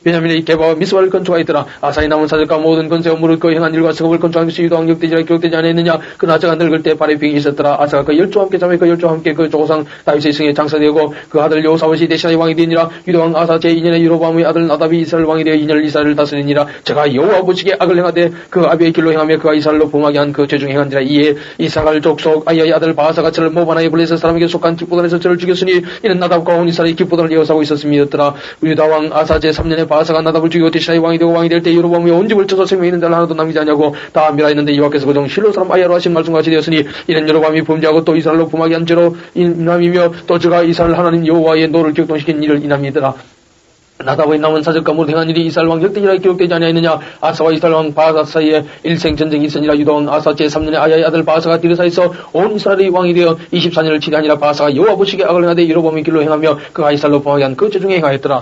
베냐민의 게바와 미스바를 건축하였더라. 아사의 남은 사절과 모든 건세와 무릇 그 행한 일과 성읍을 건축한 것이 유다왕 역대지라 기록되지 않았느냐. 그러나 저가 늙을 때 발에 병이 있었더라. 아사가 그 열조와 함께 자매 그 열조와 함께 그 조상 다윗의 성에 장사되고 그 아들 여호사밧이 대신하여 왕이 되니라. 유다왕 아사 제2년에 여로보암의 아들 나답이 이스라엘 왕이 되어 2년을 이스라엘을 다스리니라. 저가 여호와 보시기에 악을 행하되 그 아비의 길로 행하며 그가 이스라엘로 범하게 한 그 죄중 행한지라. 이에 이사갈 족속 아이야의 아들 바하사가 저를 모바나의 블레셋 사람에게 속한 깃보단에서 저를 죽였으니 이는 나답과 온 이스라엘의 깃보단을 이어사고 있었음이었더라. 유다왕 아사 제3년에 바하사가 나답을 죽이고 대신하여 왕이 되고 왕이 될 때 여로보암이 온 집을 쳐서 생명 있는 자를 하나도 남기지 아니하고 다 멸하였는데 여호와께서 그중 실로 사람 아야로 하신 말씀같이 되었으니 이는 여로보암이 범죄하고 또 이스라엘로 범하게 한 죄로 인함이며 또 저가 이스라엘 하나님 여호와의 노를 격동시킨 일을 인함이더라. 나답의 남은 사적과 무릇 행한 일이 이스라엘 왕 역대지라 기록되지 아니하였느냐. 아사와 이스라엘 왕 바하사 사이에 일생 전쟁이 있으니라. 유다왕 아사 제3년에 아야의 아들 바하사가 디르사에서 온 이스라엘의 왕이 되어 24년을 치리하니라. 바하사가 여호와 보시기에 악을 행하되 여로보암의 길로 행하며 그가 이스라엘로 범하게 한 그 죄중에 행하였더라.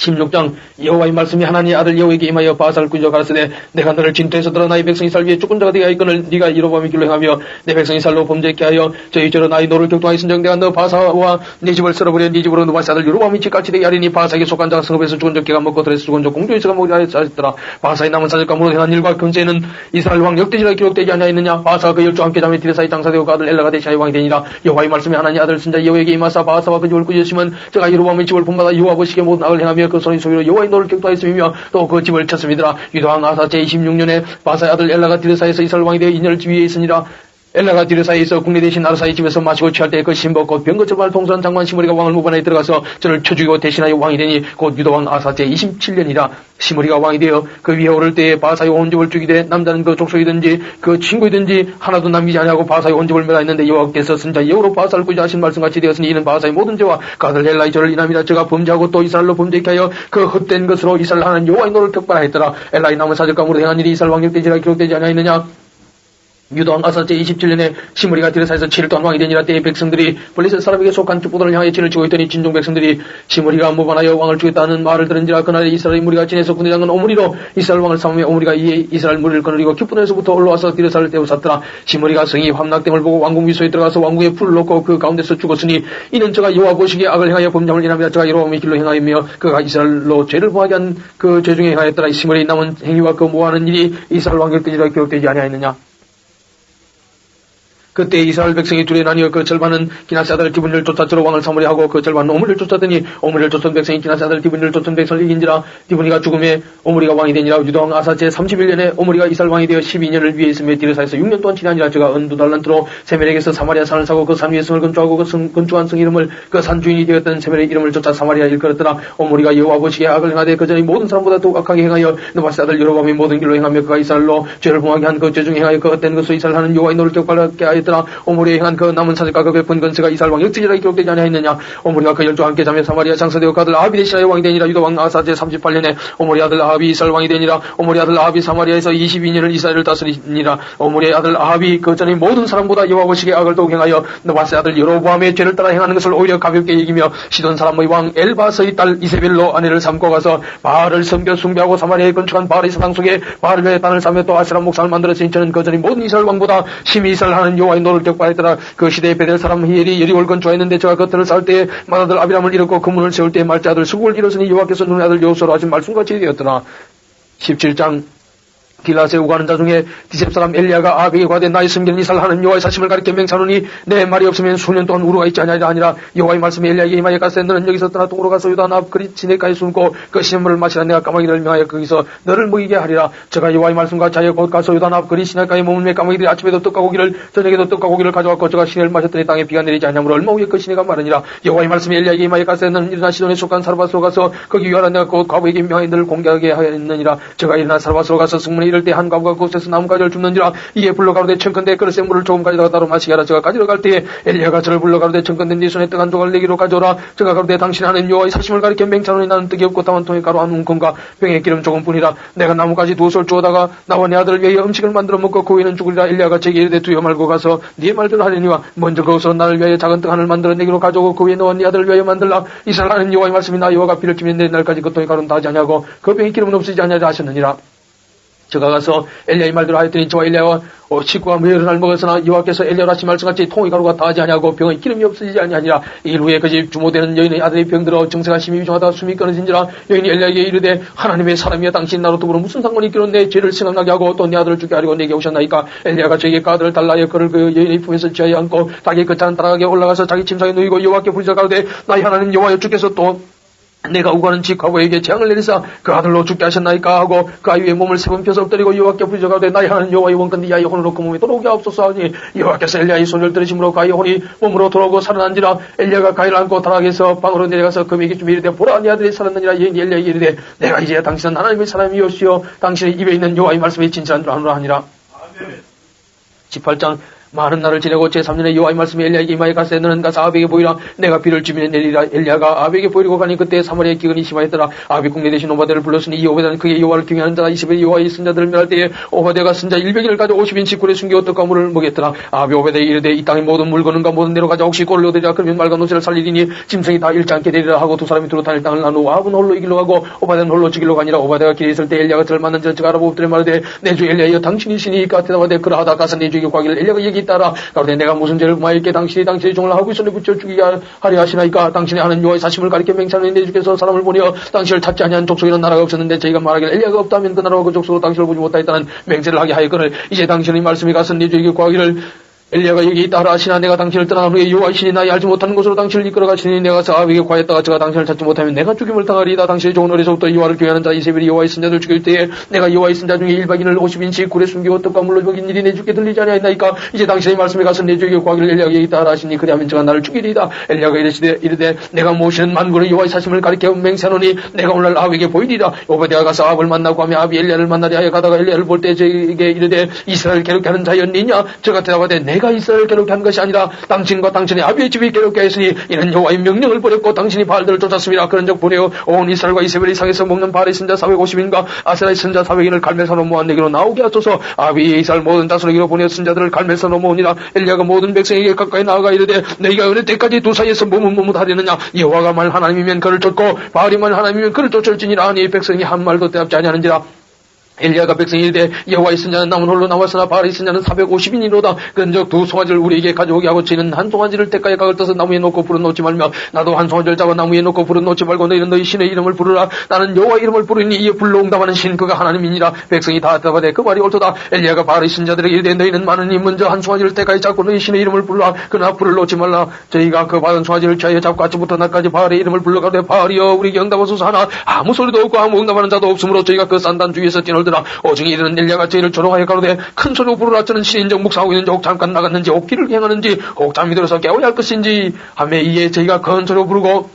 16장 여호와의 말씀이 하나님의 아들 여호에게 임하여 바하사를 꾸짖어 가라사대 내가 너를 진토에서 들어 나의 백성 이스라엘 위에 죽은 자가 되게 하였거늘 네가 여로보암의 길로 행하며 내 백성 이스라엘로 범죄케 하여 저희 저로 나의 노를 격동하였은즉 내가 너 바하사와 네 집을 쓸어버려 네 집으로 느바세 아들 여로보암이 집같이 되게 하리니. 바하사에게 속한 자가 성읍에서 죽은 적 개가 먹고 들에서 죽은 적 공중에서가 먹으라 하였더라. 바하사의 남은 사적과 무릇 행한 일과 근세는 이스라엘 왕 역대지라 기록되지 아니하였느냐. 바하사가 그 열조와 함께 자매 디르사의 장사되고 그 아들 엘라가 대신하여 왕이 되니라. 여호와의 말씀이 하나님의 아들 선자 여호에게 임하사 바하사와 그 집을 꾸짖으시면 저가 여로보암의 집을 본받아 여호와 보시기에 모든 악을 행하며 그 손의 소유로 여호와의 노를 격도하였으며 또 그 집을 쳤음이더라. 유다왕 아사 제26년에 바사의 아들 엘라가 디르사에서 이스라엘 왕이 되어 2년을 지위에 있으니라. 엘라가 디르사에 있어 국내 대신 아르사의 집에서 마시고 취할 때 그 신복곧 병거처발 통수한 장관 시므리가 왕을 무반하에 들어가서 저를 쳐 죽이고 대신하여 왕이 되니 곧 유다왕 아사 제27년이라. 시므리가 왕이 되어 그 위에 오를 때에 바사의 온 집을 죽이되 남자는 그 족속이든지 그 친구이든지 하나도 남기지 아니하고 바사의 온 집을 멸하였는데 여호와께서 선자 여호로 바사를 꾸짖으신 말씀같이 되었으니 이는 바사의 모든 죄와 그 아들 엘라의 죄를 인함이라. 저가 범죄하고 또 이스라엘로 범죄케 하여 그 헛된 것으로 이스라엘 하나님 여호와의 노를 격발하였더라. 엘라의 남은 사적과 무릇 행한 일이 이스라엘 왕 역대지라 기록되지 아니하였느냐. 유다왕 아사 제27년에 시므리가 디르사에서 7일 동안 왕이 되니라. 때에 백성들이 블레셋 사람에게 속한 깃보단을 향하여 진을 치고 있더니 진종 백성들이 시므리가 무반하여 왕을 죽였다는 말을 들은지라. 그날에 이스라엘 무리가 진에서 군대장은 오므리로 이스라엘 왕을 삼으며 오므리가 이에 이스라엘 무리를 거느리고 깃보단에서부터 올라와서 디르사를 떼어쌌더라. 시므리가 성이 함락됨을 보고 왕궁 미소에 들어가서 왕궁에 불을 놓고 그 가운데서 죽었으니 이는 저가 여호와 보시기에 악을 행하여 범죄함을 인하며 저가 여로보암의 길로 행하며 그가 이스라엘로 죄를 범하게 한 그 죄 중에 행하였더라. 시므리의 남은 행위와 그 모하는 일이 이스라엘 왕 역대지라 기록되지 아니하였느냐. 그때 이스라엘 백성이 둘에 나뉘어 그 절반은 기낫의 아들 디브니를 쫓아 저로 왕을 삼으려 하고 그 절반은 오므리를 쫓았더니 오므리를 쫓은 백성이 기낫의 아들 디브니를 쫓은 백성을 이긴지라. 디브니가 죽음에 오므리가 왕이 되니라. 유다왕 아사 제31년에 오므리가 이스라엘 왕이 되어 12년을 위에 있으며 디르사에서 6년 동안 지내니라. 저가 은두 달란트로 세멜에게서 사마리아 산을 사고 그 산 위에 성을 건축하고 그 건축한 성 이름을 그 산 주인이 되었던 세멜의 이름을 쫓아 사마리아 일컬었더라. 오므리가 여호와 보시기에 악을 행하되 그 전에 모든 사람보다 더욱 악하게 행하여 느바세 아들 여로보암의 모든 길로 행하며 그가 이스라엘로 죄를 범하게 한 그 죄 중에 행하여 그 헛된 것으로 이스라엘 하는 여호와의 노를 격발하게 하여 하였더라. 오므리에 행한 그 남은 사절과 그 베푼 건세가 이스라엘 왕 역지기라 기록되지 아니하였느냐. 오므리가 그 열조와 함께 자매 사마리아 장사되어 그 아들 아합이 대신하여 왕이 되니라. 유다 왕 아사 제 38년에 오므리 아들 아합이 이스라엘 왕이 되니라. 오므리 아들 아합이 사마리아에서 22년을 이스라엘을 다스리니라. 오므리의 아들 아합이 그 전에 모든 사람보다 여호와 보시기에 악을 더욱 행하여 느바스의 아들 여로보암의 죄를 따라 행하는 것을 오히려 가볍게 여기며 시돈 사람의 왕 엘바스의 딸 이세벨로 아내를 삼고 가서 바알을 섬겨 숭배하고 사마리아에 건축한 바알의 사당 속에 바알을 위해 단을 삼며 또 아세라 목상을 만들었으니 저는 그 전에 모든 이스라엘 왕보다 심히 이스라엘 하는 여호와의 노를 격파했더라. 그 시대에 베델 사람 히엘이 여리고를 건축하였는데 저가 그들을 쌓을 때에 맏아들 아비람을 잃었고 그 문을 세울 때에 말째 아들 수국을 잃었으니 여호와께서 눈의 아들 여호수아로 하신 말씀같이 되었더라. 17장 길라세 우가는 자 중에 디셉 사람 엘리야가 아합에게 과대 나의 숨기는 이스라엘 하는 여호와의 사심을 가리켜 맹세하노니 내 말이 없으면 수년 동안 우루가 있지 아니라 여호와의 말씀이 엘리야에게 임하여 가서 너는 여기서 떠나 동으로 가서 유다 나합 그리 시내가에 숨고 그 시냇물을 마시라. 내가 까마귀를 명하여 거기서 너를 먹이게 하리라. 저가 여호와의 말씀과 자여 곧 가서 유다 나합 그리 시내가에 머물며 까마귀들이 아침에도 떡과 고기를 저녁에도 떡과 고기를 가져왔고 저가 시내를 마셨더니 땅에 비가 내리지 아니하므로 얼마 후에 그 시내가 마르니라. 여호와의 말씀이 엘리야에게 임하여 가서 너는 일어나 시돈에 속한 사르밧으로 가서 거기 위하라. 내가 곧 과부에게 명하여 너를 공개하게 하였느니라. 저가 일어나 사르밧으로 가서 승문에 이를 때 한 과부가 곳에서 나무가지를 줍는지라. 이에 불러가로되 청컨대 그릇에 물을 조금 가져다가 따로 마시게 하라. 저가 가지러 갈 때에 엘리야가 저를 불러가로되 청컨대 네 손에 떡 한 조각 내기로 가져오라. 저가 가로되 당신 하는 여호와의 사심을 가리켜 맹찬하니 나는 떡이 없고 다만 통에 가루 한 움큼과 병에 기름 조금뿐이라. 내가 나무가지 두 솔 주워다가 나와 내 아들을 위하여 음식을 만들어 먹고 그 후에는 죽으리라. 엘리야가 제게 이르되 두여 말고 가서 네 말대로 하려니와 먼저 거기서 나를 위하여 작은 떡 하나를 만들어 내기로 가져오고 그 후에 너와 네 아들을 위하여 만들라. 이스라엘 하는 여호와의 말씀이 나 여호와가 비를 찌면 내 날까지 그 통에 가루는 다하지 아니하고 그 병에 기름은 없어지지 아니하리라 하셨느니라. 저가 가서 엘리야의 말대로 하였더니 저와 엘리야와 식구가 무혈을 날 먹었으나 여호와께서 엘리야로 하신 말씀같이 통의 가루가 다하지 아니하고 병의 기름이 없어지지 아니하니라. 이 후에 그 집 주모되는 여인의 아들이 병들어 정세가 심히 위중하다가 숨이 끊어진지라. 여인이 엘리야에게 이르되 하나님의 사람이여 당신 나로 더불어 무슨 상관이 있기로 내 죄를 생각나게 하고 또 내 아들을 죽게 하려고 내게 오셨나이까. 엘리야가 저에게 그 아들을 달라하여 그를 그 여인의 품에서 지하에 안고 자기 그 잔 따라가게 올라가서 자기 침상에 누이고 여호와께 부르짖어 가로되 나의 하나님 여호와여 주께서 또 내가 우가는 집 과부에게 재앙을 내리사 그 아들로 죽게 하셨나이까 하고 그 아이의 몸을 세 번 펴서 엎드리고 여호와께 부르짖어 가로되 나의 하나님 여호와의 원컨대 이 아이의 혼으로 그 몸에 돌아오게 하옵소서 하니 여호와께서 엘리야의 손을 들으심으로 그 아이의 혼이 몸으로 돌아오고 살아난지라. 엘리야가 그 아이를 안고 다락에서 방으로 내려가서 그에게 좀 이르되 보라 네 아들이 살았느니라. 여인이 엘리야에게 이르되 내가 이제 당신은 하나님의 사람이오시오 당신의 입에 있는 여호와의 말씀이 진실한 줄 아노라 하니라. 18장 많은 날을 지내고 제3년에 여호와의 말씀이 엘리야에게 임하여 가서 너는 가서 아합에게 보이라. 내가 비를 주민에 내리라. 엘리야가 아합에게 보이려고 가니 그때 사마리아의 기근이 심하였더라. 아합이 국내 대신 오바댜를 불렀으니 이 오바댜는 그의 여호와를 경외하는 자라. 이스라엘 여호와의 선자들을 멸할 때에 오바댜가 선자 100인을 가져 50인 직군에 숨겨 떡과 물을 먹였더라. 아합이 오바댜에게 이르되 이 땅의 모든 물건과 모든 데로 가자. 혹시 꼴을 얻으리라. 그러면 맑은 노새를 살리리니 짐승이 다 잃지 않게 되리라 하고 두 사람이 두루 다닐 땅을 나누고 아합은 홀로 이길로 가고 오바댜는 홀로 죽일로 가니라. 오바댜가 길에 있을 때 엘리야가 저를 만난 저가 알아보더래 말하되 내 주 엘리야여 당신이시니까 대답하되 그러하다 가서 내 주에게 구하기를 엘리야가 여기 있다라. 가로되 내가 무슨 죄를 마일게 당신이 당신의 종을 하고 손에 붙여 죽이게 하려 하시나이까. 당신이 하는 여호와의 사심을 가리켜 맹세하는 내 주께서 사람을 보내어 당신을 찾지 아니한 족속에는 나라가 없었는데 저희가 말하기를 엘리야가 없다면 그 나라와 그 족속으로 당신을 보지 못하였다는 맹세를 하게 하였거늘 이제 당신의 말씀이 가서 내 주에게 구하기를 엘리야가 여기 있다 하라 하시나 내가 당신을 떠난 후에 여호와이시니 나의 알지 못하는 곳으로 당신을 이끌어 가시니 내가 아합에게 구하였다가 저가 당신을 찾지 못하면 내가 죽임을 당하리이다. 당신의 좋은 어리서부터 여호와를 경외하는 자 이세벨이 여호와의 선자들 죽일 때에 내가 여호와의 선자 중에 100인을 50인씩 굴에 숨기고 떡과 물로 먹인 일이 내 주께 들리지 아니하였나이까. 이제 당신의 말씀에 가서 내 주에게 구하기를 엘리야가 여기 있다 하라 하시니 그리하면 저가 나를 죽이리이다. 엘리야가 이르되 내가 모시는 만군의 여호와의 사심을 가리켜 맹세하노니 내가 오늘 아합에게 보이리이다. 오바댜가 가서 아합을 만나고 하며 아합이 엘리야를 만나려 하여 가다가 엘리야를 볼 때 저에게 이르되 이스라엘 괴롭게 하는 자였느냐. 저가 대답하되 내가 이스라엘 괴롭게 한 것이 아니라 당신과 당신의 아비의 집이 괴롭게 하였으니 이는 여호와의 명령을 버렸고 당신이 바알들을 쫓았습니다. 그런즉 보내어 온 이스라엘과 이세벨이 상에서 먹는 바알의 선자 450인과 아세라의 선자 400인을 갈멜산으로 모아 내게로 나오게 하소서. 아비 이스라엘 모든 다스리기로 보내어 선자들을 갈멜산으로 모으니라. 엘리야가 모든 백성에게 가까이 나아가 이르되 너희가 어느 때까지 두 사이에서 머뭇머뭇하려느냐. 여호와가 말 하나님이면 그를 쫓고 바알이 말 하나님이면 그를 쫓을지니라. 하니 백성이 한 말도 대답지 아니하는지라. 엘리야가 백성이 이르되 여호와의 선자는 남은 홀로 나왔으나 바알의 선자는 450인이로다. 그런즉 두 송아지를 우리에게 가져오게 하고 저희는 한 송아지를 대가에 각을 떠서 나무에 놓고 불은 놓지 말며 나도 한 송아지를 잡아 나무에 놓고 불은 놓지 말고 너희는 너희 신의 이름을 부르라. 나는 여호와 이름을 부르니 이에 불로 응답하는 신 그가 하나님이니라. 백성이 다 대답하되 그 말이 옳도다. 엘리야가 바알의 선자들에게 이르되 너희는 많으니 먼저 한 송아지를 대가에 잡고 너희 신의 이름을 부르라. 그러나 불을 놓지 말라. 저희가 그 받은 송아지를 취하여 잡고 아침부터 낮까지 바알의 이름을 불러가되 바알이여 우리에게 응답하소서 하나 아무 소리도 없고 아무 응답하는 자도 없으므로 저희가 그 산단 주위에서 뛰놀더라. 오중에 이르는 엘리야가 저희를 조롱하여 가로되 큰 소리로 부르라. 저는 신인적 묵상하고 있는지 혹 잠깐 나갔는지 혹 길을 행하는지 혹 잠이 들어서 깨워야 할 것인지 하매 이에 저희가 큰 소리로 부르고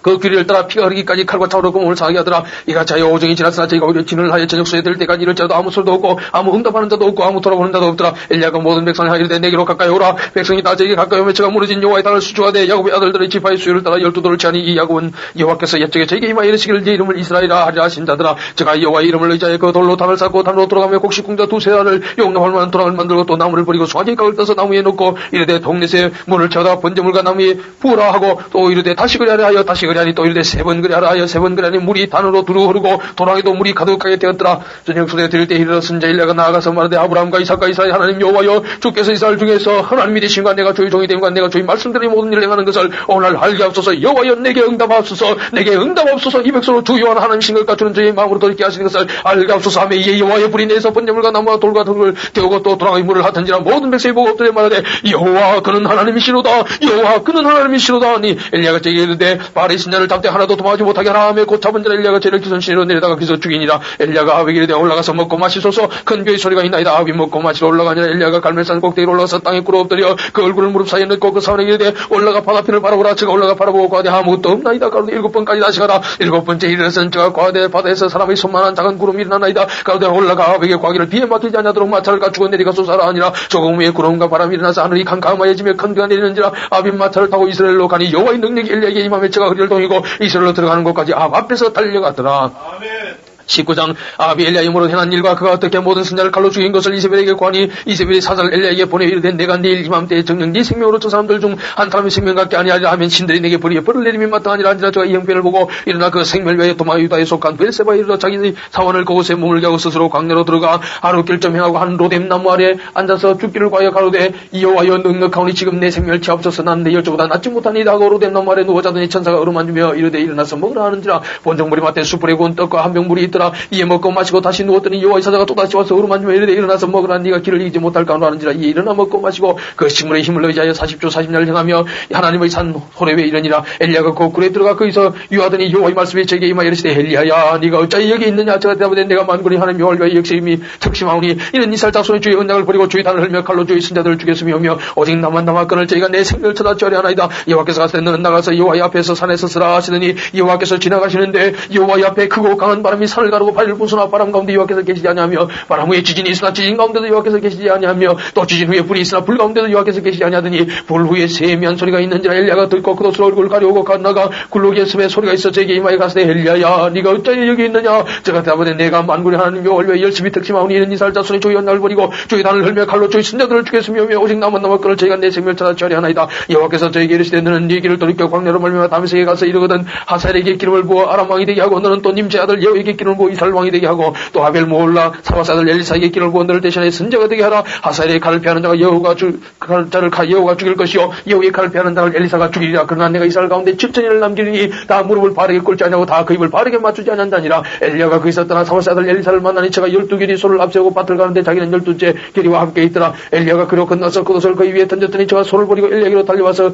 그 규례를 따라 피가 흐르기까지 칼과 차오르고 몸을 상하게 하더라. 이같이 하여 오정이 지났으나 저희가 오히려 진을 하여 저녁소에 될 때까지 이럴지라도 아무 소리도 없고 아무 응답하는 자도 없고 아무 돌아보는 자도 없더라. 엘리야가 모든 백성을 하이르되 내게로 가까이 오라. 백성이 다 저에게 가까이 오며 저가 무너진 여호와의 땅을 수주하되 야곱의 아들들의 지파의 수요를 따라 12돌을 취하니 이 야곱은 여호와께서 옛적에 저에게 임하여 이르시기를 네 이름을 이스라엘이라 하리라 하신 자들아. 저가 여호와의 이름을 의지하여 그 돌로 담을 쌓고 담으로 돌아가며 곡식공자 두세 알을 용납할 만한 도랑을 만들고 또 나무를 버리고 수아지 각을 떠서 나무에 놓고 이르되 동네새 문을 쳐다 번제물과 나무에 부으라 하고 또 이르되 다시 그리하라 하여 다시 그리하니 또 이르되 세 번 그리하라 하여 세 번 그리하니 물이 단으로 두루 흐르고 도랑에도 물이 가득하게 되었더라. 저녁 소리에 들을 때 이르러 선자 엘리야가 나아가서 말하되 아브라함과 이삭과 이스라엘 하나님 여호와여 주께서 이스라엘 중에서 하나님이 되신과 내가 주의 종이 됨과 내가 주의 말씀대로 모든 일을 행하는 것을 오늘 알게 하옵소서. 여호와여 내게 응답하옵소서. 내게 응답하옵소서. 이 백성으로 주요한 하나님이신 것 갖추는 저의 마음으로 돌이게 하시는 것을 알게 하옵소서 하며 이에 여호와의 불이 내서 번제물과 나무와 돌과 흙을 태우고 또 도랑의 물을 하든지라. 모든 백성이 보고 엎드려 말하되 여호와 그는 하나님이시로다. 여호와 그는 하나님이시로다 하니 엘리야가 저에게 이르되 바알의 신자를 잡되 하나도 도망하지 못하게 하라 하며 곧 잡은 자를 엘리야가 저를 기선신으로 내려다가 기서 죽이니라. 엘리야가 아합에게 이르되 올라가서 먹고 마시소서. 큰 벼의 소리가 있나이다. 아합이 먹고 마시러 올라가니라. 엘리야가 갈멜산 꼭대기로 올라가서 땅에 꿇어 엎드려 그 얼굴을 무릎 사이에 넣고 그 사원에게 이르되 올라가 바다편을 바라보라. 저가 올라가 바라보고 과대 아무것도 없나이다. 가로되 7번까지 다시 가라. 7번째 이르러서는 저가 과대 바다에서 사람의 손만한 작은 구름이 일어나나이다. 가로되 올라가 아합에게 과기를 비에 맡기지 않도록 마차를 갖추고 내려가서 사라 하니라. 조금 후에 구름과 바람이 일어나서 하늘이 캄캄하여지며 큰 비가 내리는지라. 아합이 마차를 타고 이스라엘로 가니 여호와의 능력이 엘리야에게 임하며 저가 흐리를 동이고 이스라엘로 들어가는 곳까지 아합 앞에서 달려갔더라. 아멘. 19장 아합이 엘리야의 힘으로 행한 일과 그가 어떻게 모든 선자를 칼로 죽인 것을 이세벨에게 고하니 이세벨이 사자를 엘리야에게 보내 이르되 내가 내일 이맘때에 정녕 네 생명으로 저 사람들 중 한 사람의 생명 같게 아니하리라 하면 신들이 내게 벌이에 벌을 내림이 마땅하니라 하니라. 저가 이 형편을 보고 일어나 그 생멸 외에 도마 유다에 속한 벨세바에 이르러 자기 사원을 그곳에 머물게 하고 스스로 광야로 들어가 하루 길점 행하고 한 로뎀 나무 아래에 앉아서 죽기를 구하여 가로되 여호와여 넉넉하오니 지금 내 생멸 치옵소서. 나는 내 열조보다 낫지 못하니이다 하고 로뎀 나무 아래에 누워 자더니 천사가 어루만 주며 이르되 일어나서 먹으라 하는지라. 본종물이 밭에 숯불에 구운 떡과 한 병 물이 있더라. 이에 먹고 마시고 다시 누웠더니 여호와의 사자가 또다시 와서 어루만 주며 이르되 일어나서 먹으라. 네가 길을 이기지 못할까 하는지라. 이에 일어나 먹고 마시고 그 식물의 힘을 의지하여 40주 40년을 행하며 하나님의 산 호렙에 이르니라. 엘리야가 그 굴에 들어가 거기서 유하더니 여호와의 말씀이 저에게 임하여 이르시되 엘리야야 네가 어찌 여기 있느냐. 저가 대답하되 내가 만군의 하나님 여호와의 역심이 특심하오니 이는 이스라엘 자손의 주의 언약을 버리고 주의 단을 흘며 칼로 주의 선자들을 죽였으며 오직 나만 남았거늘 저희가 내 생명을 쳐다주려 하나이다. 여호와께서 가시되 너는 나가서 여호와의 앞에서 산에 서서라 하시더니 여호와께서 지나가시는데 여호와의 앞에 크고 강한 바람이 산을 가르고 바위를 부수나 바람 가운데 여호와께서 계시지 아니하며 바람 후에 지진이 있으나 지진 가운데도 여호와께서 계시지 아니하며 또 지진 후에 불이 있으나 불 가운데도 여호와께서 계시지 아니하더니 불 후에 세미한 소리가 있는지라. 엘리야가 듣고 그도 얼굴을 가려오고 갔나가 굴룩의 습에 소리가 있어 저에게 임하여 가시되 엘리야야 네가 어찌 여기 있느냐. 제가 대답하되 내가 만군의 하나님 여호와의 열심히 특심하오니 이는 이스라엘 자손이 주의 언약을 버리고 주의 단을 흘며 칼로 주의 선자들을 죽였으며 오직 나만 남았거늘 저희가 내 생명을 찾아주려 하나이다. 여호와께서 저에게 이르시되 너는 네 길을 돌이켜 광야로 멀며 다메섹에 가서 이르거든 하사엘에게 기름을 부어 아람 왕이 되게 하고 너는 또 님제 아들 여호에게 기름을 부어 이스라엘 왕이 되게 하고 또 아벨 모올라 사바스 아들 엘리사에게 기름을 부어 너를 대신하여 선자가 되게 하라. 하사엘의 칼을 피하는 자가 여호가 죽일 것이요 여호의 칼을 피하는 자를 엘리사가 죽이리라. 그러나 내가 이스라엘 가운데 7천인을 남기리니 다 무릎을 바르게 꿇지 아니하고 다 그 입을 바르게 맞추지 아니한다니라. 엘리야가 거기서 떠나 사바스 아들 엘리사를 만나니 저가 12길이 소를 앞세우고 밭을 가는데 자기는 12째 길이와 함께 있더라. 엘리야가 그로 건너서 그것을 그의 위에 던졌더니 저가 소를 버리고 엘리야에게로 달려와서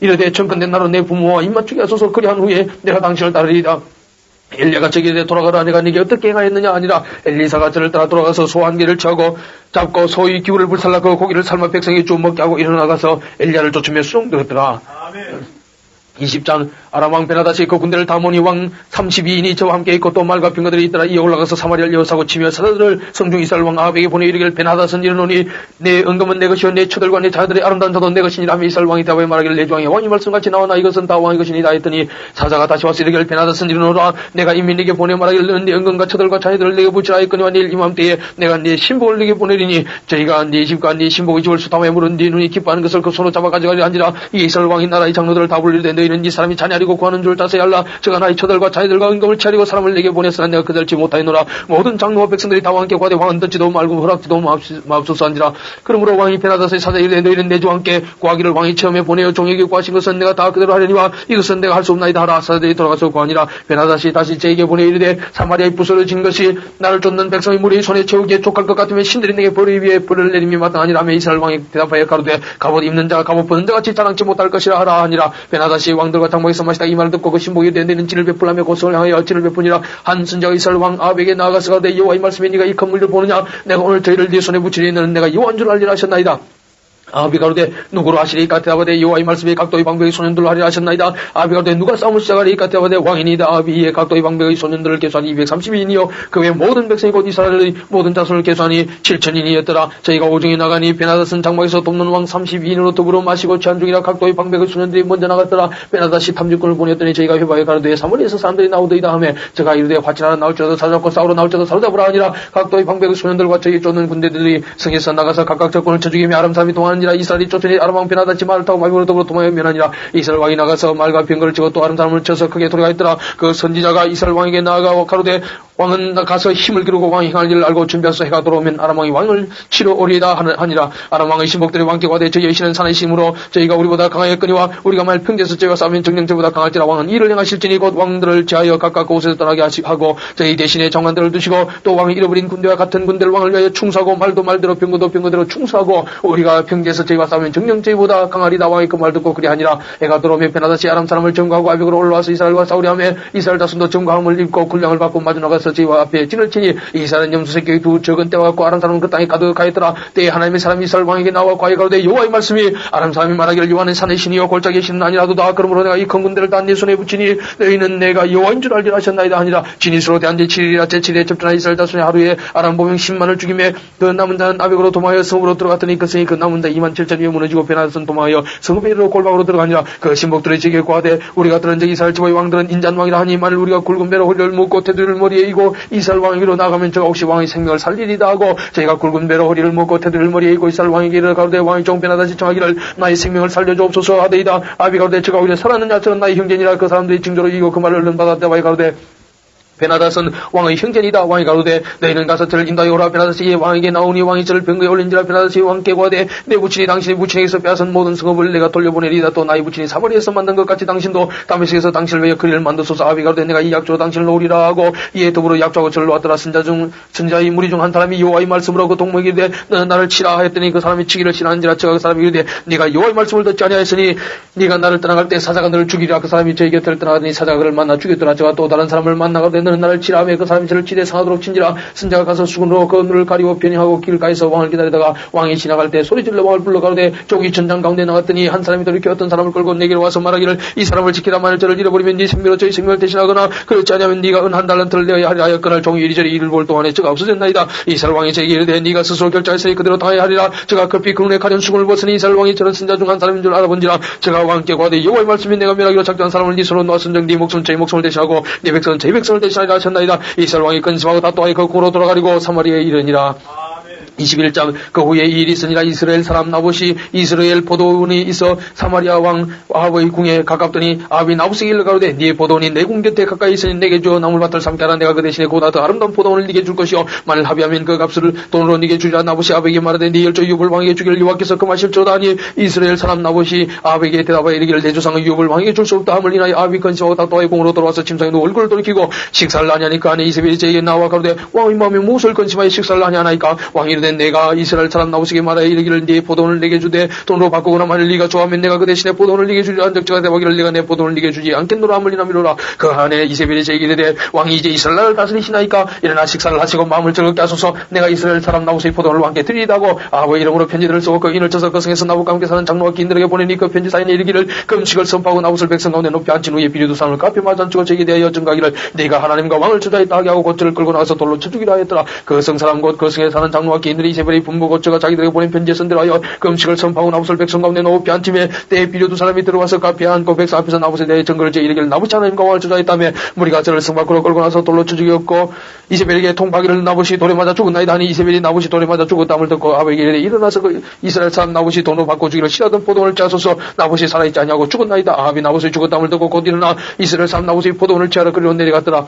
이르되 청컨대 나로 내 부모와 입맞추게 하소서. 그리한 후에 내가 당신을 따르리이다. 엘리야가 저기에 돌아가라. 내가 네게 어떻게 행하였느냐 아니라 엘리사가 저를 따라 돌아가서 소 한 개를 잡고 소의 기울을 불살라 그 고기를 삶아 백성이 쭉 먹게 하고 일어나가서 엘리야를 쫓으며 수종들었더라. 아멘. 20장 아람왕 베나다시 그 군대를 다모니 왕 32인이 저와 함께 있고 또 말과 빙거들이 있더라. 이에 올라가서 사마리아를 여사고 치며 사자들을 성중 이스라엘 왕 아합에게 보내 이르기를 베나다선 이르노니 내 은금은 내 것이요 내 처들과 내 자들의 아름다운 자도 내 것이니라 하며 이스라엘 왕이 대답하여 말하기를 내 조항의 왕이 말씀같이 나오나 이것은 다 왕의 것이니라 했더니 사자가 다시 와서 이르기를 베나다선 이르노라. 내가 인민에게 보내 말하기를 너는 네 은금과 처들과 자녀들을 내게 붙이라 했거니와 내일 이맘때에 내가 네 신복을 내게 보내리니 저희가 네 집과 네 신복의 집을 수탐하여 물은 네 눈이 기뻐하는 것을 그 손으로 잡아 가져가리라 한지라. 이 이스라엘 왕이 나라의 장로들을 다 불리되 너희는 이 사람이 자녀리고 구하는 줄 자세히 알라. 저가 나의 처들과 자녀들과 은금을 차리고 사람을 내게 보냈으나 내가 그들지 못하였노라. 모든 장로와 백성들이 다 왕께 구하되 왕은 듣지도 말고 허락지도 마옵소서 한지라. 그러므로 왕이 베나다스의 사자에 이르되 너희는 내 주 왕께 구하기를 왕이 처음에 보내어 종에게 구하신 것은 내가 다 그대로 하려니와 이것은 내가 할 수 없나이다 하라. 사자들이 돌아가서 구하니라. 베나다시 다시 제에게 보내 이르되 사마리아에 부스러진 것이 나를 쫓는 백성의 무리의 손에 채우기에 족할 것 같으면 신들이 내게 벌을 위에 벌을 내림이 마땅하니라며 이스라엘 왕이 대답하여 가로되 갑옷 입는 자가 갑옷 벗는 자같이 자랑치 못할 것이라 하라 하니라. 베나다시 왕들과 장막에서 마시다 이 말을 듣고 그 신복이 된 데는 진을 베풀라며 고성을 향하여 진을 베푸니라. 한 선자가 이스라엘 왕 아합에게 나아가서 가로되 여호와의 말씀에 네가 이 건물을 보느냐. 내가 오늘 저희를 네 손에 붙이니 너는 내가 여호와인 줄 알리라 하셨나이다. 아비가 그러되 누구로 하시리까 대답하되 여호와의 말씀이 각도의 방백의 소년들로 하리라 하셨나이다. 아비가 그러되 누가 싸움을 시작하리까 대답하되 왕이니이다. 아비의 각도의 방백의 소년들을 계수하니 230인이요 그 외 모든 백성이 곧 이스라엘의 모든 자손을 계수하니 7,000인이었더라. 저희가 오중에 나가니 베나닷은 장막에서 돕는 왕 32인으로 더불어 마시고 취한 중이라. 각도의 방백의 소년들이 먼저 나갔더라. 베나닷이 탐지꾼을 보냈더니 저희가 회방에 가로되 사무리에서 사람들이 나오더이다 하며 저가 이르되 화친하러 나올지라도 사잡고 싸우러 나올지라도 사로잡으라 하니라. 각도의 방백의 소년들과 저희 쫓는 군대들이 성에서 나가서 각각 적군을 쳐 죽이며 아람 사람이 동하니라. 이스라엘이 쫓으니 아람 왕 베나닷이 말을 타고 마비로 더불어 도망하여 면하니라. 이스라엘 왕이 나가서 말과 병거를 치고 또 아람 사람을 쳐서 크게 소리가 있더라. 그 선지자가 이스라엘 왕에게 나아가 가로되 왕은 가서 힘을 기르고 왕이 행할 일을 알고 준비해서 해가 돌아오면 아람 왕이 왕을 치러 오리이다 하니라. 아람 왕의 신복들이 왕께 가되 저희의 신은 산의 신으로 저희가 우리보다 강하였거니와 우리가 만일 평지에서 저희와 싸우면 정녕 저보다 강할지라. 왕은 이를 행하실지니 곧 왕들을 제하여 각각 곳에서 떠나게 하고 저희 대신에 정관들을 두시고 또 왕이 잃어버린 군대와 같은 군대를 왕을 위하여 충수하고 말도 말대로 병거도 병거대로 충수하고 우리가 평지에서 저희와 싸우면 정녕 저희보다 강하리다. 왕이 그 말 듣고 그리하니라. 해가 들어오면 베나닷이 아람 사람을 점거하고 아비그로 올라와서 이스라엘과 싸우려 하며 이스라엘 자손도 점거함을 입고 군량을 받고 마주 나가서 저희와 앞에 진을 치니 이스라엘은 염소새끼의 두 적은 떼와 같고 아람 사람은 그 땅에 가득하였더라. 때에 하나님의 사람이 이스라엘 왕에게 나와 과에 가로되 여호와의 말씀이 아람 사람이 말하기를 여호와는 산의 신이요 골짜기의 신은 아니라도다. 그러므로 내가 이 큰 군대를 다 네 손에 붙이니 너희는 내가 여호와인 줄 알리라 하셨나이다 하니라. 진이스로 대한 제7일이라 제7일에 접전한 이스라엘 자손이 하루에 아람 보병 10만을 죽이며 그 남은 자는 아벡으로 도망하여 성읍으로 들어갔더니 그 성이 그 남은 자 27,000이여 무너지고 베나닷은 도망하여 성읍에 이르러 골방으로 들어가니라. 그 신복들이 제게 고하되 우리가 들은 적 이스라엘 지파의 왕들은 인잔왕이라 하니 만일 우리가 굵은 배로 허리를 묶고 테두리를 머리에 이고 이스라엘 왕에게 나가면 저가 혹시 왕의 생명을 살리리다 하고 저희가 굵은 배로 허리를 묶고 테두리를 머리에 이고 이스라엘 왕에게 이르러 가로되 왕의 종 베나닷이 청하기를 나의 생명을 살려주옵소서 하되이다. 아비가 가로되 저가 오히려 살았느냐 저는 나의 형제니라. 그 사람들이 징조로 이기고 그 말을 얼른 받았대. 왕이 가로되 베나닷은 왕의 형제이다. 왕이 가로되 너희는 가서 저를 인도하여 오라. 베나닷이 왕에게 나오니 왕이 저를 병거에 올린지라. 베나닷이 왕께 고하되 내 부친이 당신의 부친에게서 빼앗은 모든 성읍을 내가 돌려보내리다. 또 나의 부친이 사마리에서 만든 것 같이 당신도 다메섹에서 당신을 위하여 그리를 만드소서. 아비 가로되 내가 이 약조로 당신을 놓으리라 하고 이에 더불어 약조하고 저를 놓았더라. 선자의 무리 중 한 사람이 여호와의 말씀으로 그 동무에게 이르되 너는 나를 치라 하였더니 그 사람이 치기를 치라한지라. 저가 그 사람이 이르되 네가 여호와의 말씀을 듣지 아니하였으니 네가 나를 떠나갈 때 사자가 너를 죽이리라. 그 사람이 저희 곁을 떠나가더니 사자가 그를 만나 죽였더라. 저가 또 다른 사람을 만나가되 너는 나를 치라 하며 그 사람이 저를 치되 상하도록 친지라. 선자가 가서 수군으로 그 눈을 가리고 변형하고 길가에서 왕을 기다리다가 왕이 지나갈 때 소리질러 왕을 불러 가로되 쪽이 전장 가운데 나갔더니 한 사람이 돌이켜 어떤 사람을 끌고 내게로 와서 말하기를 이 사람을 지키라. 만일 저를 잃어버리면 네 생명으로 저희 생명을 대신하거나 그렇지 않으면 네가 은 한 달란트를 내어야 하리라 하였거늘 종이 이리저리 이를 볼 동안에 저가 없어졌나이다. 이스라엘 왕이 저에게 이르되 네가 스스로 결정했으니 그대로 당해야 하리라. 저가 급히 그 눈에 가려운 수군을 벗으니 이스라엘 왕이 저런 선자 중 한 사람인 줄 알아본지라. 저가 왕께 고하되 여호와의 말씀이 내가 멸하기로 작정한 사람을 네 손으로 놓았은즉 네 목숨은 저희 목숨을 대신하고 네 백성은 저희 백성을 대신하리라 하셨나이다. 이스라엘 왕이 근심하고 다투하여 그 고로 돌아가리고 사마리아에 이르니라. 21장 그 후에 이 일이 있으니라. 이스라엘 사람 나봇이 이스라엘 포도원이 있어 사마리아 왕 아합의 궁에 가깝더니 아합이 나봇에게 일러 가로되 네 포도원이 내 궁 곁에 가까이 있으니 내게 주어 나물밭을 삼게 하라. 내가 그 대신에 보다 더 아름다운 포도원을 네게 줄 것이요 만일 합의하면 그 값을 돈으로 네게 주리라. 나봇이 아합에게 말하되 네 열조 유업을 왕에게 주기를 여호와께서 금하실지어다 하니 이스라엘 사람 나봇이 아합에게 대답하여 이르기를 내 조상의 유업을 왕에게 줄 수 없다 함을 인하여 아합이 근심하고 다투하여 궁으로 돌아와서 침상에 누워 얼굴을 돌이키고 식사를 하니 그 안에 이세벨이 저에게 나와 가로되 왕의 마음에 무엇을 근심하여 식사를 하니 하나이까. 왕이 이르되 내가 이스라엘 사람 나봇에게 말하여 이르기를 네 포도원을 내게 주되 돈으로 바꾸거나 만일 네가 좋아하면 내가 그 대신에 포도원을 네게 주리라 한적 저가 대박이를 내가 내 포도원을 네게 주지 않겠노라 함을 인하미로라. 그 안에 이세벨이 저에게 이르되 왕이 이제 이스라엘을 다스리시나이까. 일어나 식사를 하시고 마음을 즐겁게 하소서. 내가 이스라엘 사람 나봇의 포도원을 왕께 드리리다 하고 아합의 이름으로 편지들을 쓰고 그 인을 쳐서 그 성에서 나봇과 함께 사는 장로와 기인들에게 보내니 그 편지 사인에 이르기를 금식을 선포하고 나봇을 백성 가운데 높이 앉힌 후에 비료두 사람을 카페 맞아주고 저에게 대하여 증가하기를 네가 하나님과 왕을 주자했다 하게 하고 곧저를 끌고 나가서 돌로 쳐 죽이라 하였더라. 그 성 사람 곧 그 성에 사는 장로와 기인들이 이세벨의 분부 곧저가 자기들에게 보낸 편지에 선대하여 금식을 선포하고 나봇을 백성 가운데 높이 앉힘에 때에 비료두 사람이 들어와서 카페에 앉고 백성 앞에서 나봇에 대해 증거를 제 이르기를 나봇이 하나님과 왕을 주자했다며 무리가 저를 성 밖으로 끌고 나서 돌로 쳐 죽였고 이세벨에게 통파기를 나봇이 돌에 맞아 죽었나이다 하니 이세벨이 나봇이 돌에 맞아 죽었다함을 듣고 아합에게 이르되 일어나서 그 이스라엘 사람 나봇이 돈으로 바꿔 주기를 싫어하던 포도원을 짜소서. 나봇이 살아있지 아니하고 죽었나이다. 아합이 나봇이 죽었다함을 듣고 곧 일어나 이스라엘 사람 나봇의 포도원을 취하러 그리로 내려갔더라.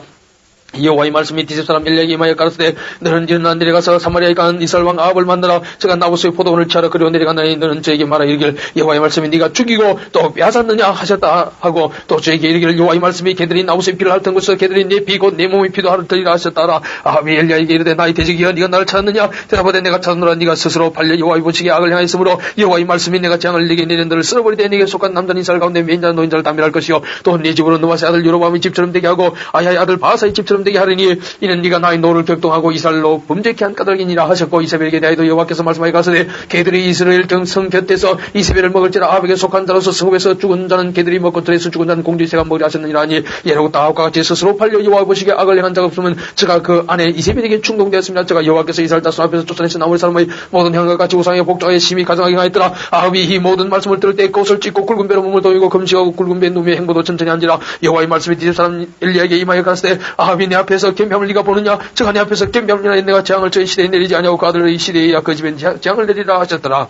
여호와의 말씀이 디셉 사람 엘리야에게 임하여 가로되 너는 일어나 내려가서 사마리아에 간 이스라엘 왕 아합을 만나라. 저가 나봇의 포도원을 취하러 그리로 내려가나니 너는 저에게 말하 이르기를 여호와의 말씀이 네가 죽이고 또 빼앗았느냐 하셨다 하고 또 저에게 이르기를 여호와의 말씀이 개들이 나봇의 피를 핥은 곳에서 개들이 네 피 곧 네 몸의 피도 핥으리라 하셨다라. 아합이 엘리야에게 이르되 나의 대적이여 네가 나를 찾았느냐. 대답하되 내가 찾느라 네가 스스로 팔려 여호와의 보시기에 악을 행하였으므로 여호와의 말씀이 내가 재앙을 네게 내린 너를 쓸어버리되 네게 속한 남자는 이스라엘 가운데 매인자 노인자를 담멸할 것이요 또 네 집으로 느와스의 아들 여로보암의 집처럼 되게 하고 아야의 아들 바하사의 집처럼 잠들게 하리니 이는 네가 나의 노를 격동하고 이스라엘로 범죄케 한 까닭이니라 하셨고 이세벨에게 대하여도 여호와께서 말씀하여 가서되 개들이 이스라엘 성 곁에서 이세벨을 먹을지라 아합에게 속한 자로서 성읍에서 죽은 자는 개들이 먹고 들에서 죽은 자는 공주의 새가 먹으리 하셨느니라 하니 예로부터 아합과 같이 스스로 팔려 여호와 보시기에 악을 행한 자가 없으면 저가 그 아내 이세벨에게 충동되었습니다. 저가 여호와께서 이스라엘 자손 앞에서 쫓아내신 나머지 사람의 모든 형과 같이 우상의 복종에 심히 가증하게 하였더라. 아합이 이 모든 말씀을 들을 때 꽃을 찢고 굵은 배로 몸을 도이고 금식하고 굵은 배 누미의 행보도 천천히 한지라. 여호와의 말씀이 디셉 사람 엘리야에게 임하여 가라사대 아합이 내 앞에서 겸비함을 네가 보느냐? 저가 내 앞에서 겸비함이나 내가 재앙을 저희 시대에 내리지 아니하고 그 아들의 시대에 그 집에 재앙을 내리라 하셨더라.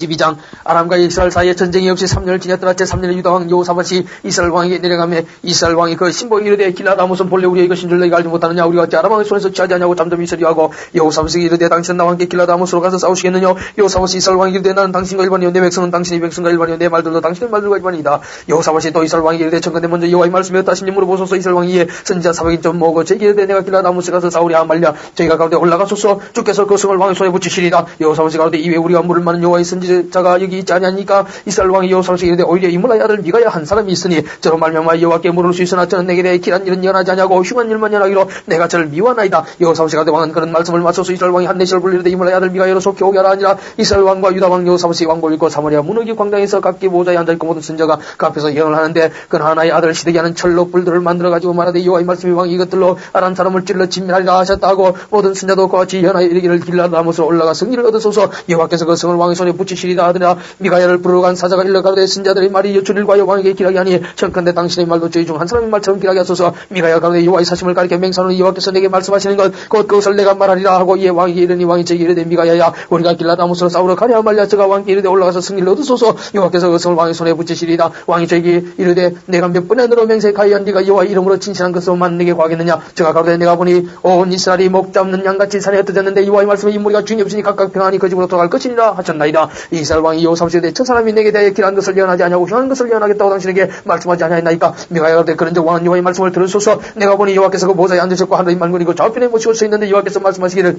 12장 아람과 이스라엘 사이에 전쟁이 없이 3년을 지냈더라. 제3년에 유다왕 여호사밧이 이스라엘 왕에게 내려가며 이스라엘 왕이 그 신복이 이르되 길라다 무슨 본래 우리의 것인 줄 너희가 알지 못하느냐? 우리가 어찌 아람 왕의 손에서 취하지 않냐고 잠잠히 있으려 하고 여호사밧이 이르되 당신은 나와 함께 길라다 무스로 가서 싸우시겠느냐? 여호사밧이 이스라엘 왕에게 이르되 나는 당신과 일반이요 내 백성은 당신의 백성과 일반이요 내 말들도 당신의 말들과 일반이다. 여호사밧이 또 이스라엘 왕에게 이르되 청컨대 먼저 여호와의 말씀이 어떠하시니 물어보소서. 이스라엘 왕이 이에 선지자 400인 좀 모으고 제게 이르되 내가 길라다 무스에 가서 싸우랴 말랴. 저희가 가운데 올라가소서. 주께서 그 성을 왕의 손에 붙이시리다. 여호사밧이 가로되 이외 우리가 물을 많은 여호와의 선지자가 여기 있지 아니하니까? 이스라엘 왕이 여호사밧에게 이르되 오히려 이므라의 아들 미가야 한 사람이 있으니 저로 말미암아 여호와께 물을 수 있으나 저는 내게 대해 길한 일은 연하지 아니하고 흉한 일만 연하기로 내가 저를 미워하나이다. 여호사밧이 가로되 왕은 그런 말씀을 맞춰서 이스라엘 왕이 한 내시를 불리르되 이므라의 아들 미가야로 속히 오게 하라 하니라. 이스라엘 왕과 유다 왕 여호사밧이 왕복을 입고 사마리아 문어기 광장에서 각기 모자에 앉아있고 모든 선자가 그 앞에서 예언을 하는데 그 하나의 아들을 시대게 하는 철로 뿔들을 만들어가지고 말하되 여호와의 말씀이 왕이 이것들로 아람 사람을 찔러 진멸하리라 하셨다 하고 모든 선자도 그와 같이 예언하여 이르기를 길라다못으로 올라가 승리를 얻으소서. 여호와께서 그 성을 왕의 손에 붙이시리라 하더라. 미가야를 부르러 간 사자가 일러 가로되 선자들의 말이 여쭈일과 여호와에게 길하게 하니 청컨대 당신의 말도 저희 중 한 사람의 말처럼 길하게 하소서. 미가야 가로되 여호와의 사심을 가리켜 맹세하노니 여호와께서 내게 말씀하시는 것 곧 그것을 내가 말하리라 하고 이에 왕에게 이르니 왕이 저에게 이르되 미가야야 우리가 길라다못으로 싸우러 가랴 말랴. 저가 왕께 이르되 올라가서 승리를 얻으소서. 여호와께서 그 성을 왕의 손에 붙이시리다. 왕이 저에게 이르되 내가 몇 번의 너로 맹세하여 네가 여호와 이름으로 진실한 것으로만 내게 구하겠느냐? 저가 가로되 내가 보니 온 이스라엘이 목자 없는 양같이 산에 흩어졌는데 여호와의 말씀에 인물이가 주인이 없으니 각각 평안히 그 집으로 돌아갈 것이니라 하셨나이다. 이스라엘 왕이 여호사밧에게 이르되 저 사람이 내게 대하여 길한 것을 예언하지 아니하고 흉한 것을 예언하겠다고 당신에게 말씀하지 아니하였나이까? 미가야가 가로되 그런즉 왕은 여호와의 말씀을 들으소서. 내가 보니 여호와께서 그 모자에 앉으셨고 하늘이 말문이고 좌편에 모시고 서 있는데 여호와께서 말씀하시기를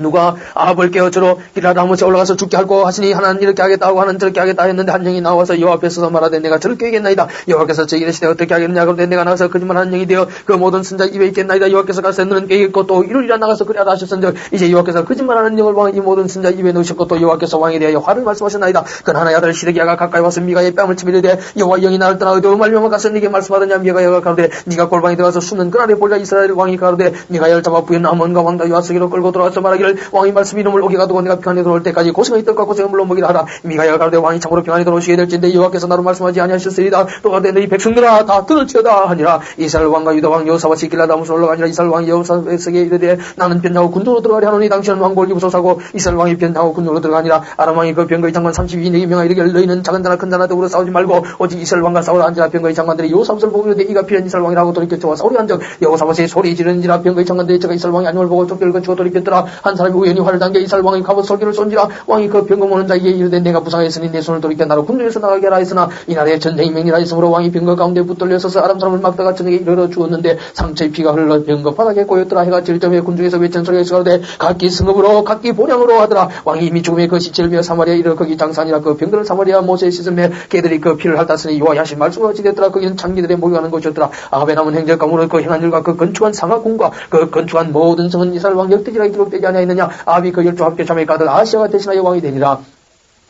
누가 아합을 깨어 저로 길라다못에 올라가서 죽게 하고 하시니 하나는 이렇게 하겠다 하고 하나는 저렇게 하겠다 했는데 한 영이 나와서 여호와 앞에 서서 말하되 내가 저렇게 하겠나이다. 여호와께서 저에게 이르시되 어떻게 하겠느냐? 그런데 내가 나가서 거짓말하는 영이 되어 그 모든 선자 입에 있겠나이다. 여호와께서 가서 너는 깨겠고 또 이루리라 나가서 그리하라 하셨은즉 이제 여호와께서 거짓말하는 영을 왕이 모든 선자 입에 넣으셨고 또 여호와께서 왕에 대하여 화를 말씀하셨나이다. 그 하나의 아들 시드기야가 가까이 와서 미가의 뺨을 치며 이르되 여호와 영이 나를 떠나 어디로 말미암아 가서 네게 말씀하더냐? 미가야가 가로되 네가 골방에 들어가서 숨는 그날에 보자. 이스라엘 왕이 가로되 미가야를 잡아 부인 아몬과 왕다 요아스기로 끌고 들어와서 말하기를 왕이 말씀이 이름을 오게 가두고 내가 평안히 들어올 때까지 고생의 떡과 고생의 물로 먹이라 하라. 미가야가 가로되 왕이 참으로 평안히 들어오시게 될진데 여호와께서 나로 말씀하지 아니하셨으리다. 또 가로되 너희 백성들아 다 들을지어다 하니라. 이스라엘 왕과 유다 왕 여호사밧이 길라다못으로 올라가니라. 이스라엘 왕이 여호사밧에게 이르되 나는 변하고 군도로 들어가려 하노니 당신은 왕복을 입으소서하고 이스라엘 왕이 변하고 군도로 들어가니라. 아람 왕이 그 병거의 장관 32인에게 명하여 이르기를 너희는 작은 자나 큰 자나 더불어 싸우지 말고 오직 이스라엘 왕과 싸우라 한지라. 병거의 장관들이 여호사밧을 보고 이르되 이가 필요한 이스라엘 왕이라고 돌이켰죠. 싸우려 한즉 여호사밧이 소리 지르는지라. 병거의 장관들이 저가 이스라엘 왕이 안녕을 보고 쫓기를 건치고 돌이켰더라. 한 사람이 우연히 활을 당겨 이스라엘 왕이 갑옷 솔기를 쏜지라. 왕이 그 병거 모는 자에게 이르되 내가 부상하였으니 내 손을 돌이켜 나로 군중에서 나가게 하라 했으나 이날에 전쟁이 맹렬하 있으므로 왕이 병거 가운데 붙들려 서서 아람 사람을 막다가 저녁에 이르러 죽었는데 상처의 피가 흘러 병거 바닥에 꼬였더라. 해가 질 점에 군중에서 외친 소리가 있어가되 각기 승업으로 각기 본향으로 하더라. 왕이 이미 죽음의 그 시체를 베어 사마리아에 이르러 거기 장사하니라. 그 병거를 사마리아 모세에 씻음에 개들이 그 피를 핥았으니 여호와의 하신 말씀과 같이 됐더라. 거기는 장기들의 모여하는 곳이었더라. 아합의 남은 행적과 무릇 그 행한 일과 그 건축한 상하궁과 그 건축한 모든 성은 이스라엘 왕 역대지라 기록되지 아니하였느냐? 아합이 그 열조 함께 자매의 아들 아시아가 대신하여 왕이 되니라.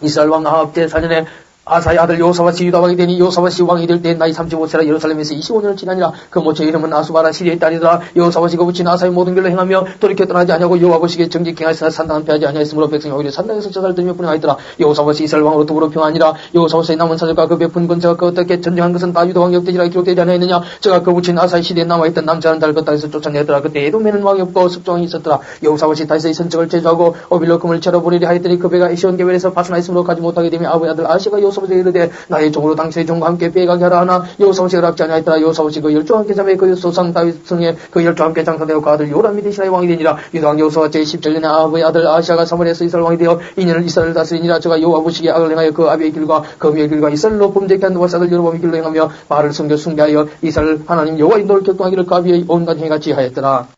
이스라엘 왕 아합 제4년에 아사의 아들 여호사밧이 유다 왕이 되니 여호사밧이 왕이 될 때 나이 35세라 예루살렘에서 25년을 지나니라. 그 모처 이름은 아수바라 시리의 딸이더라. 여호사밧이 그 붙인 아사의 모든 길로 행하며 돌이켜 떠나지 아니하고 여호와 보시기에 정직히 행하였으나 산당은 패하지 아니하였으므로 백성이 오히려 산당에서 저사를 들며 분행하였더라. 여호사밧이 이스라엘 왕으로 더불어 평안이라. 여호사밧의 남은 사절과 그 베푼 권세가 그 어떻게 전쟁한 것은 다 유다 왕 역대지라 기록되지 아니하였느냐? 저가 그 붙인 아사의 시대에 남아있던 남자는 달그 땅에서 쫓아내었더라. 그때 에돔에는 왕이 없고 습종이 있었더라. 여호사밧이 다윗의 선적을 제조하고 오빌로 금을 채로 보내려 하였더니 그 배가 에시온 계별에서 파스나있으므로 가지 못하게 되며 아버의 아들 아시가 여호사밧에게 이르되 나의 종으로 당신의 종과 함께 빼가게 하라 하나 여호사밧이 허락지 아니하였더라. 여호사밧이 그 열조와 함께 자매 그 소상 다윗성에 그 열조와 함께 장사되어 그 아들 요람이 대신하여 왕이 되니라. 유다왕 여호사밧 제17년에 아합의 아들 아시아가 사마리아에서 이스라엘 왕이 되어 2년을 이스라엘을 다스리니라. 저가 여호와 보시기에 악을 행하여 그 아비의 길과 그 위의 길과 이스라엘로 범죄케 한 노바스 아들 여로보암의 길로 행하며 바알을 섬겨 숭배하여 이스라엘 하나님 여호와의 노를 격동하기를 그 아비의 온갖 행위같이 하였더라.